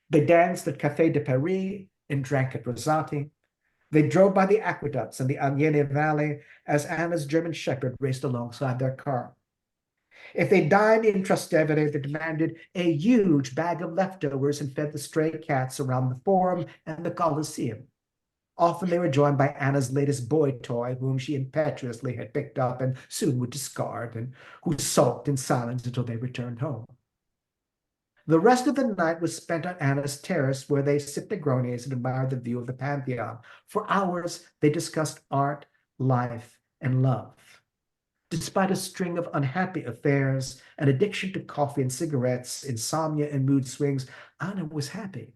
They danced at Café de Paris and drank at Rosati. They drove by the aqueducts in the Aniene Valley as Anna's German Shepherd raced alongside their car. If they dined in Trastevere, they demanded a huge bag of leftovers and fed the stray cats around the Forum and the Colosseum. Often they were joined by Anna's latest boy toy, whom she impetuously had picked up and soon would discard, and who sulked in silence until they returned home. The rest of the night was spent on Anna's terrace, where they sipped Negronis and admired the view of the Pantheon. For hours, they discussed art, life, and love. Despite a string of unhappy affairs, an addiction to coffee and cigarettes, insomnia and mood swings, Anna was happy.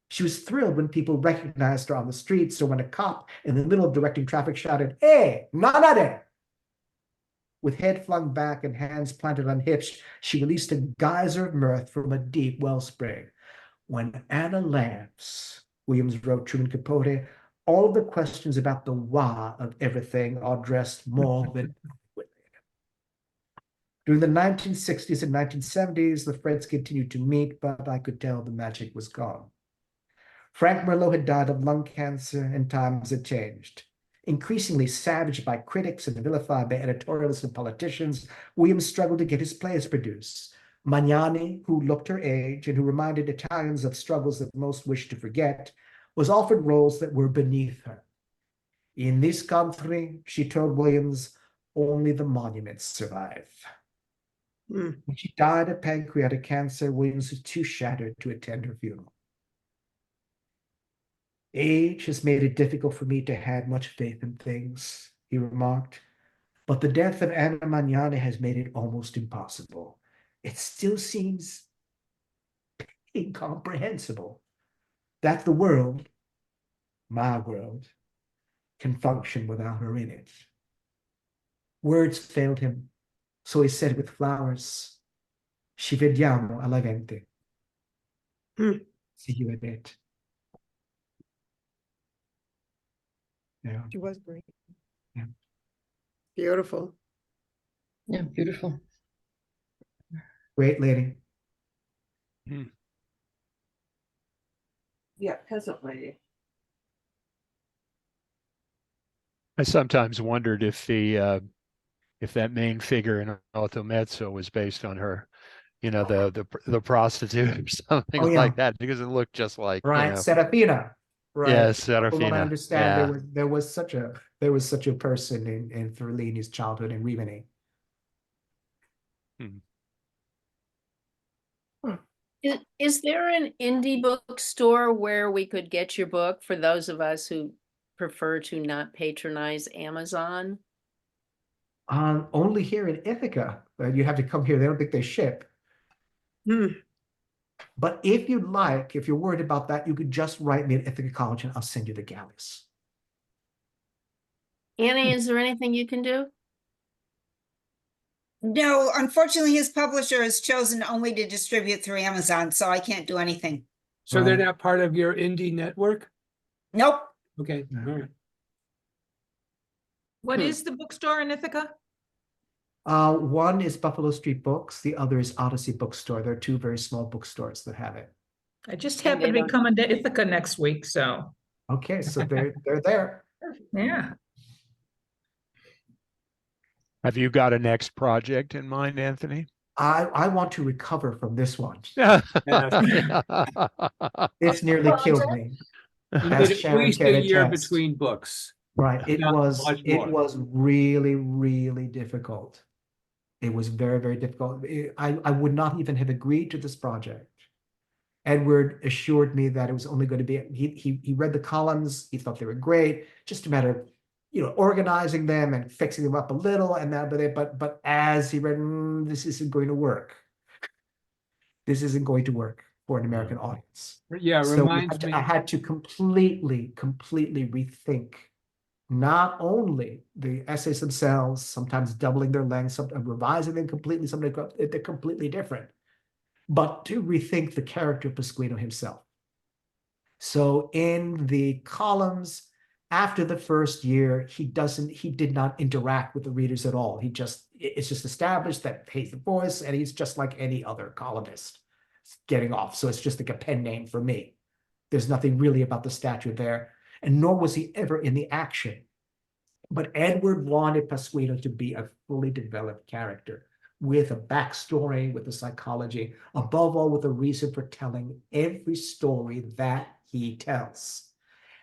She was thrilled when people recognized her on the streets or when a cop in the middle of directing traffic shouted, "Hey, nada there!" With head flung back and hands planted on hips, she released a geyser of mirth from a deep wellspring. "When Anna laughs," Williams wrote Truman Capote, "all the questions about the why of everything are addressed more than During the 1960s and 1970s, the friends continued to meet, but I could tell the magic was gone. Frank Merlot had died of lung cancer, and times had changed. Increasingly savaged by critics and vilified by editorialists and politicians, Williams struggled to get his plays produced. Magnani, who looked her age and who reminded Italians of struggles that most wished to forget, was offered roles that were beneath her. "In this country," she told Williams, "only the monuments survive." When she died of pancreatic cancer, Williams was too shattered to attend her funeral. Age has made it difficult for me to have much faith in things. he remarked, but the death of Anna Magnani has made it almost impossible. It still seems incomprehensible that the world, my world, can function without her in it. Words failed him, so he said with flowers, Ci vediamo alla vente. See you at it. Yeah. She was great. Beautiful. Yeah, beautiful. Great lady. Yeah, peasant lady. I sometimes wondered if if that main figure in Automezzo was based on her, the prostitute or something Oh, yeah. like that, because it looked just like, Right, Serafina. Right. Yes, From what I Serafina. understand, Yeah. there was such a person in Fellini's childhood in Rimini. Is there an indie bookstore where we could get your book for those of us who prefer to not patronize Amazon? Only here in Ithaca, you have to come here. They don't think they ship. But if you'd like, if you're worried about that, you could just write me at Ithaca College and I'll send you the galleys. Annie, is there anything you can do? No, unfortunately, his publisher has chosen only to distribute through Amazon, so I can't do anything. So they're Right. not part of your indie network? Nope. Okay, all right. What Hmm. is the bookstore in Ithaca? One is Buffalo Street Books. The other is Odyssey Bookstore. There are two very small bookstores that have it. I just And happen to they be don't- coming to Ithaca next week, so, Okay, so they're there. yeah. Have you got a next project in mind, Anthony? I want to recover from this one. Yeah. It's nearly killed me. You As need at Sharon least can a year attest. between books. Right. It Not was much it more. was really, really difficult. It was very, very difficult. I would not even have agreed to this project. Edward assured me that it was only going to be he read the columns, he thought they were great, just a matter of organizing them and fixing them up a little and that, but as he read, this isn't going to work. This isn't going to work for an American audience. Yeah, So reminds me. I had to completely rethink not only the essays themselves, sometimes doubling their length, sometimes revising them completely, sometimes they're completely different, but to rethink the character of Pasquino himself. So in the columns, after the first year, he did not interact with the readers at all. It's just established that he's the voice and he's just like any other columnist getting off. So it's just like a pen name for me. There's nothing really about the statue there, and nor was he ever in the action. But Edward wanted Pasquino to be a fully developed character with a backstory, with a psychology, above all, with a reason for telling every story that he tells.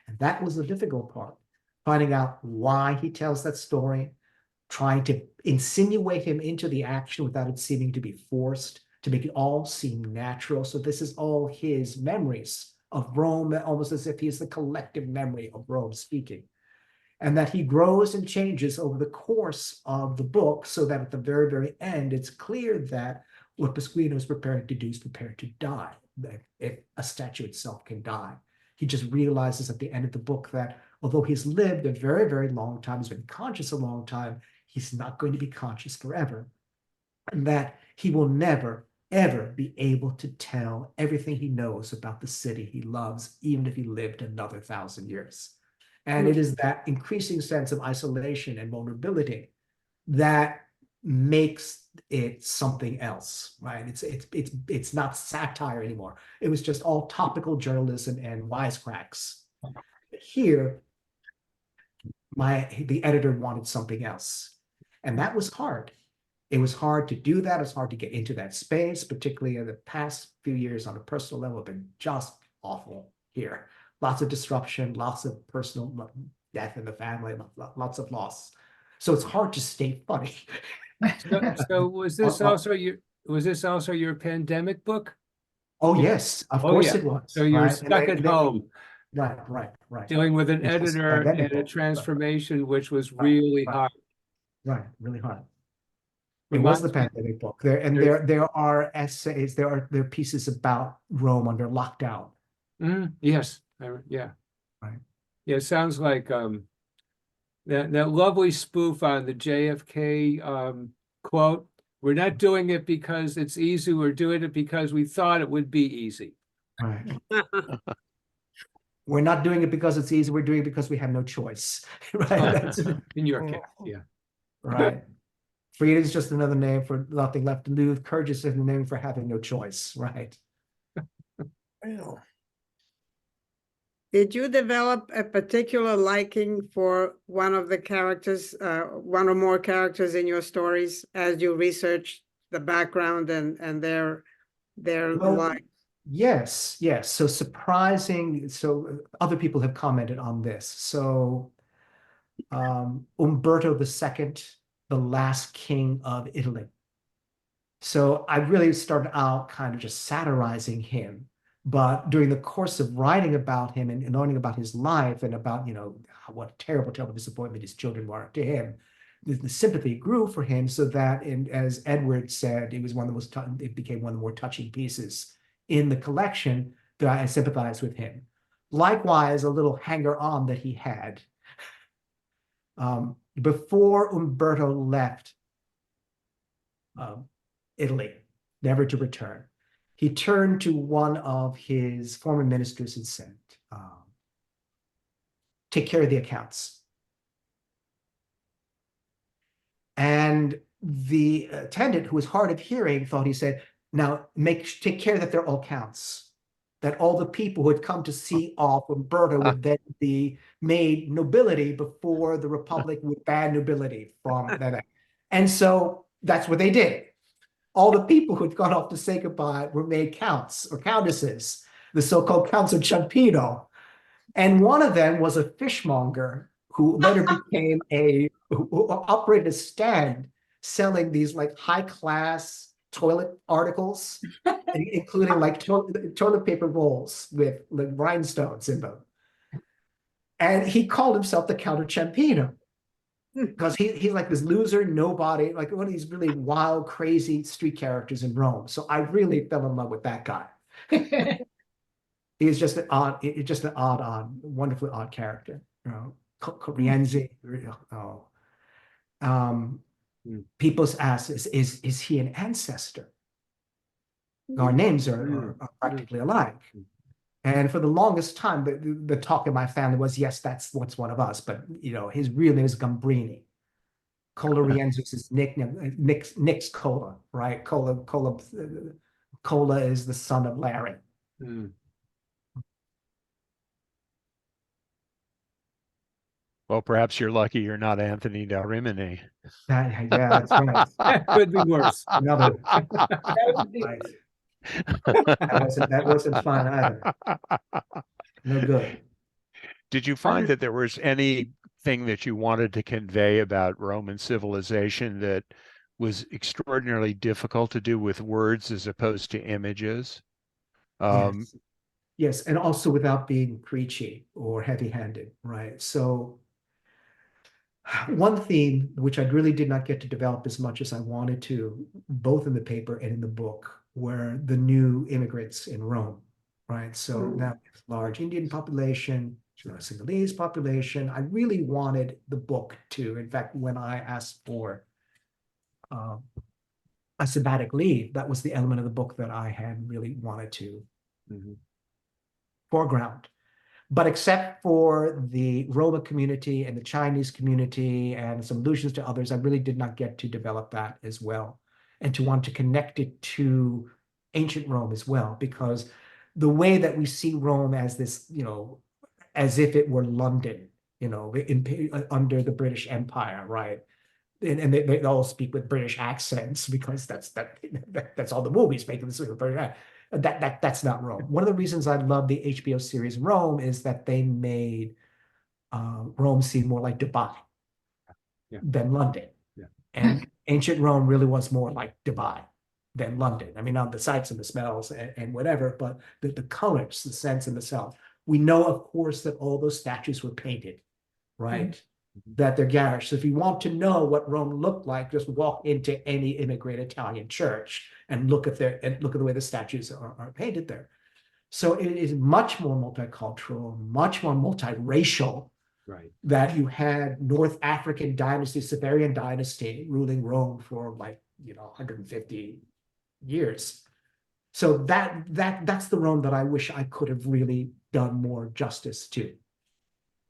And that was the difficult part, finding out why he tells that story, trying to insinuate him into the action without it seeming to be forced, to make it all seem natural. So this is all his memories of Rome, almost as if he's the collective memory of Rome speaking. And that he grows and changes over the course of the book, so that at the very, very end, it's clear that what Pasquino is prepared to do is prepared to die, that if a statue itself can die. He just realizes at the end of the book that although he's lived a very, very long time, he's been conscious a long time, he's not going to be conscious forever. And that he will never, ever be able to tell everything he knows about the city he loves, even if he lived another 1,000 years. And it is that increasing sense of isolation and vulnerability that makes it something else, right? It's not satire anymore. It was just all topical journalism and wisecracks. Here, the editor wanted something else, and that was hard. It was hard to do that. It's hard to get into that space, particularly in the past few years on a personal level have been just awful here. Lots of disruption, lots of personal death in the family, lots of loss. So it's hard to stay funny. So was this also your pandemic book? Oh yes, of Oh, course yeah. it was. So you're right? stuck at home. Right. dealing with an It's just editor and pandemic a book. transformation, which was Right, really right. hard. Right, really hard. It was Reminds the me- pandemic book. There are essays, there are pieces about Rome under lockdown. Yes, yeah. Right. Yeah, it sounds like that lovely spoof on the JFK quote. We're not doing it because it's easy. We're doing it because we thought it would be easy. Right. We're not doing it because it's easy. We're doing it because we have no choice. Right. That's In your case, yeah. right. Freedom is just another name for nothing left to lose. Courage is just a name for having no choice. Right. Well, Did you develop a particular liking for one of the characters, one or more characters in your stories as you researched the background and their Well, life? yes. So surprising. So other people have commented on this. So Umberto II, the last king of Italy. So I really started out kind of just satirizing him. But during the course of writing about him and learning about his life and about, what a terrible, terrible disappointment his children were to him, the sympathy grew for him so that, as Edward said, it was one of the most, it became one of the more touching pieces in the collection that I sympathized with him. Likewise, a little hanger-on that he had. Before Umberto left Italy, never to return, he turned to one of his former ministers and said, take care of the accounts. And the attendant, who was hard of hearing, thought he said, now take care that they're all counts, that all the people who had come to see off Umberto would then be made nobility before the Republic would ban nobility from that. And so that's what they did. All the people who'd gone off to say goodbye were made counts or countesses, the so-called Counts of Ciampino. And one of them was a fishmonger who later became who operated a stand selling these like high-class toilet articles, including like toilet paper rolls with like rhinestones in them. And he called himself the Count of Ciampino, because he's like this loser, nobody, like one of these really wild, crazy street characters in Rome. So I really fell in love with that guy. He's just an odd, wonderfully odd character. Rienzi. People ask, is he an ancestor? Our names are practically alike. And for the longest time, the talk in my family was, yes, that's what's one of us. But his real name is Gambrini. Cola Rienzi is nickname. Nick's Cola, right? Cola is the son of Larry. Well, perhaps you're lucky you're not Anthony da Rimini. Yeah, that's right. Could be worse. Another. Right. That wasn't fun either. No good. Did you find that there was anything that you wanted to convey about Roman civilization that was extraordinarily difficult to do with words as opposed to images? Yes, and also without being preachy or heavy-handed, right? So one theme which I really did not get to develop as much as I wanted to, both in the paper and in the book, were the new immigrants in Rome, right? So now large Indian population, Sinhalese population. I really wanted the book to, in fact, when I asked for a sabbatic leave, that was the element of the book that I had really wanted to foreground. But except for the Roma community and the Chinese community and some allusions to others, I really did not get to develop that as well, and to want to connect it to ancient Rome as well, because the way that we see Rome as this, as if it were London, under the British Empire, right? And they all speak with British accents because that's all the movies make them speak with British accent. That's not Rome. One of the reasons I love the HBO series Rome is that they made Rome seem more like Dubai than London. And ancient Rome really was more like Dubai than London. I mean, on the sights and the smells and whatever, but the colors, the sense and the self We know, of course, that all those statues were painted, right? That they're garish. So if you want to know what Rome looked like, just walk into any immigrant Italian church and look at the way the statues are painted there. So it is much more multicultural, much more multiracial. Right. That you had North African dynasty, Sumerian dynasty ruling Rome for 150 years. So that's the Rome that I wish I could have really done more justice to.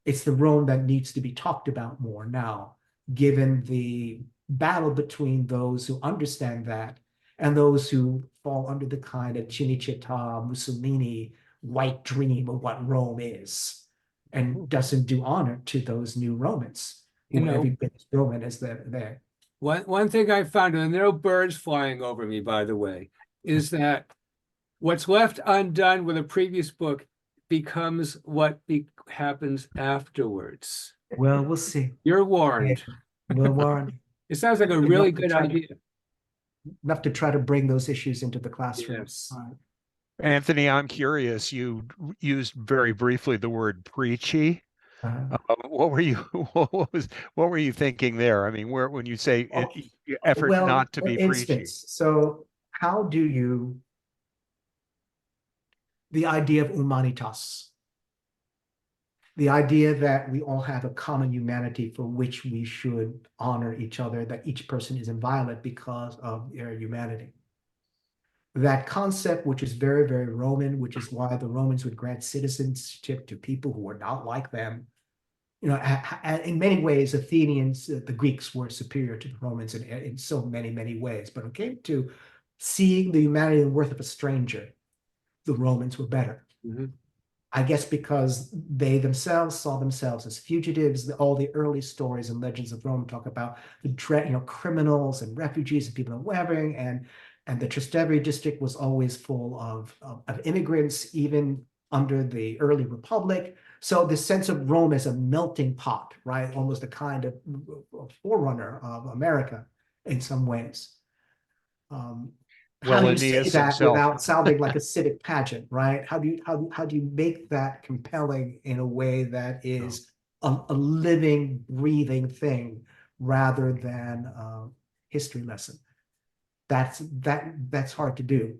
It's the Rome that needs to be talked about more now, given the battle between those who understand that and those who fall under the kind of Cinecittà, Mussolini white dream of what Rome is, and doesn't do honor to those new Romans, who every bit as Roman as they're there. One thing I found, and there are no birds flying over me, by the way, is that what's left undone with a previous book becomes what happens afterwards. Well, we'll see. You're warned. We're warned. It sounds like a really good idea. Enough to try to bring those issues into the classrooms. Yes. Anthony, I'm curious. You used very briefly the word preachy. What were you what were you thinking there? I mean, when you say effort not to be preachy. So how do you, the idea of humanitas, the idea that we all have a common humanity for which we should honor each other, that each person is inviolate because of their humanity. That concept, which is very, very Roman, which is why the Romans would grant citizenship to people who were not like them. In many ways, Athenians, the Greeks were superior to the Romans in so many, many ways. But when it came to seeing the humanity and worth of a stranger, the Romans were better. Mm-hmm. I guess because they themselves saw themselves as fugitives. All the early stories and legends of Rome talk about the criminals and refugees and people in Wavering, and the Trastevere district was always full of immigrants, even under the early Republic. So the sense of Rome as a melting pot, right? Almost a kind of forerunner of America in some ways. How do you say that without sounding like a civic pageant, right? How do you make that compelling in a way that is a living, breathing thing rather than a history lesson? That's hard to do.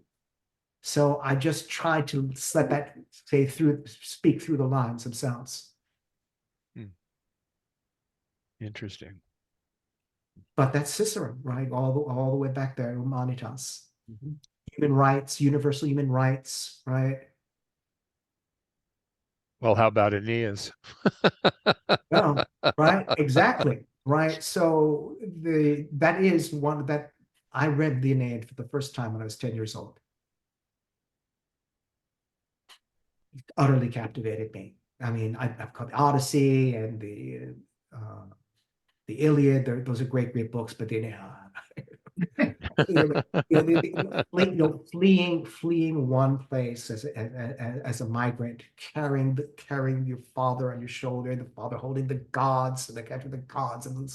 So I just try to let that speak through the lines themselves. Interesting. But that's Cicero, right? All the way back there, humanitas. Human rights, universal human rights, right? Well, how about Aeneas? No, right? Exactly, right? So that is one that I read the Aeneid for the first time when I was 10 years old. It utterly captivated me. I mean, I've got the Odyssey and the Iliad. Those are great books, but they fleeing one place as a migrant, carrying your father on your shoulder, the father holding the gods, and catching the gods, and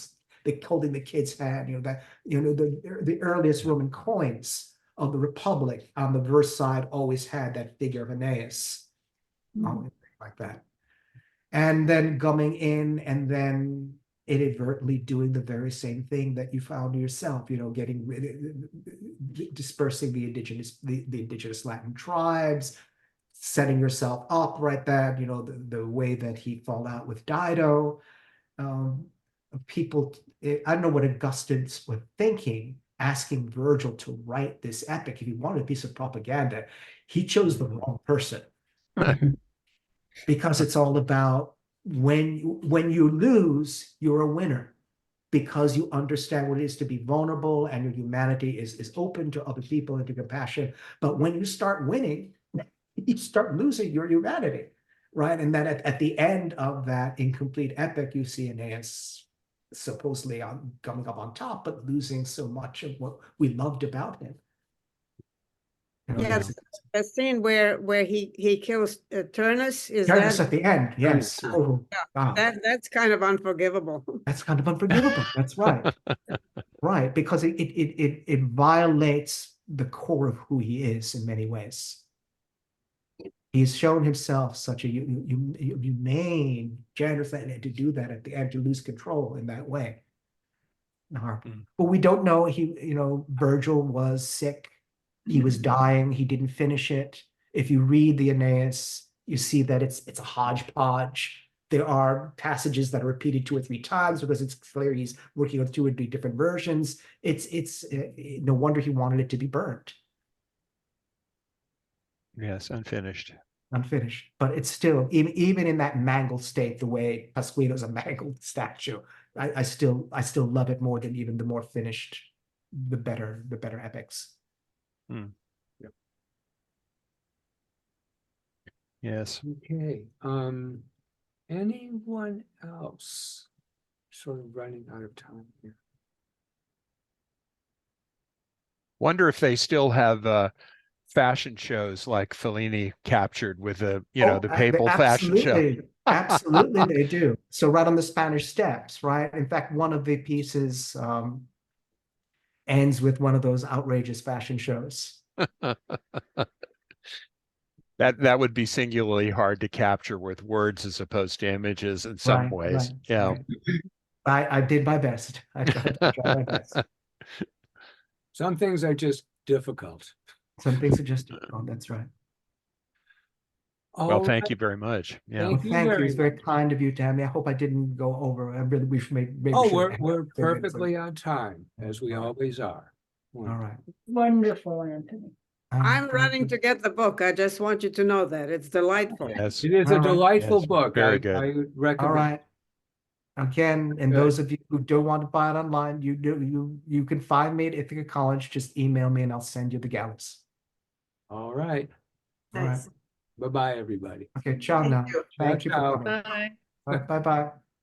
holding the kid's hand. The earliest Roman coins of the Republic on the verse side always had that figure of Aeneas, like that, and then coming in and then inadvertently doing the very same thing that you found yourself, dispersing the indigenous Latin tribes, setting yourself up right there, the way that he fell out with Dido. People, I don't know what Augustines were thinking, asking Virgil to write this epic. If he wanted a piece of propaganda, he chose the wrong person. Because it's all about when you lose, you're a winner, because you understand what it is to be vulnerable and your humanity is open to other people and to compassion. But when you start winning, you start losing your humanity, right? And then at the end of that incomplete epic, you see Aeneas supposedly coming up on top, but losing so much of what we loved about him. Yes, a scene where he kills Turnus. Turnus at the end, yes. Oh, wow. That's kind of unforgivable. That's kind of unforgivable. That's right. Right, because it violates the core of who he is in many ways. He's shown himself such a humane, generous, and to do that at the end, to lose control in that way. But we don't know. Virgil was sick. He was dying. He didn't finish it. If you read the Aeneas, you see that it's a hodgepodge. There are passages that are repeated 2 or 3 times because it's clear he's working on 2 or 3 different versions. It's no wonder he wanted it to be burnt. Yes, unfinished. But it's still, even in that mangled state, the way Pasquino's a mangled statue, I still love it more than even the more finished, the better epics. Yes. Okay, anyone else? Sort of running out of time here. Wonder if they still have fashion shows like Fellini captured with the the papal fashion show. Absolutely, they do. So right on the Spanish Steps, right? In fact, one of the pieces ends with one of those outrageous fashion shows. That would be singularly hard to capture with words as opposed to images in some ways. Yeah. Right. I did my best. I tried my best. Some things are just difficult. Some things are just, oh, that's right. Well, thank you very much. Yeah. Thank you Thank you. very It's very much. kind of you to have me. I hope I didn't go over. I really wish maybe Oh, should have we're had 10 minutes. perfectly on time, as we All right. always are. All right. Wonderful, Anthony. I'm running to get the book. I just want you to know that. It's delightful. Yes. It is a All right. delightful Yes, book. very I good. would recommend. All right. Again, and Good. those of you who don't want to buy it online, you can find me at Ithaca College. Just email me and I'll send you the galleys. All right. All right. Nice. Bye-bye, everybody. Okay. Ciao Thank now. you. Thank you for Ciao. coming. Bye. Bye bye.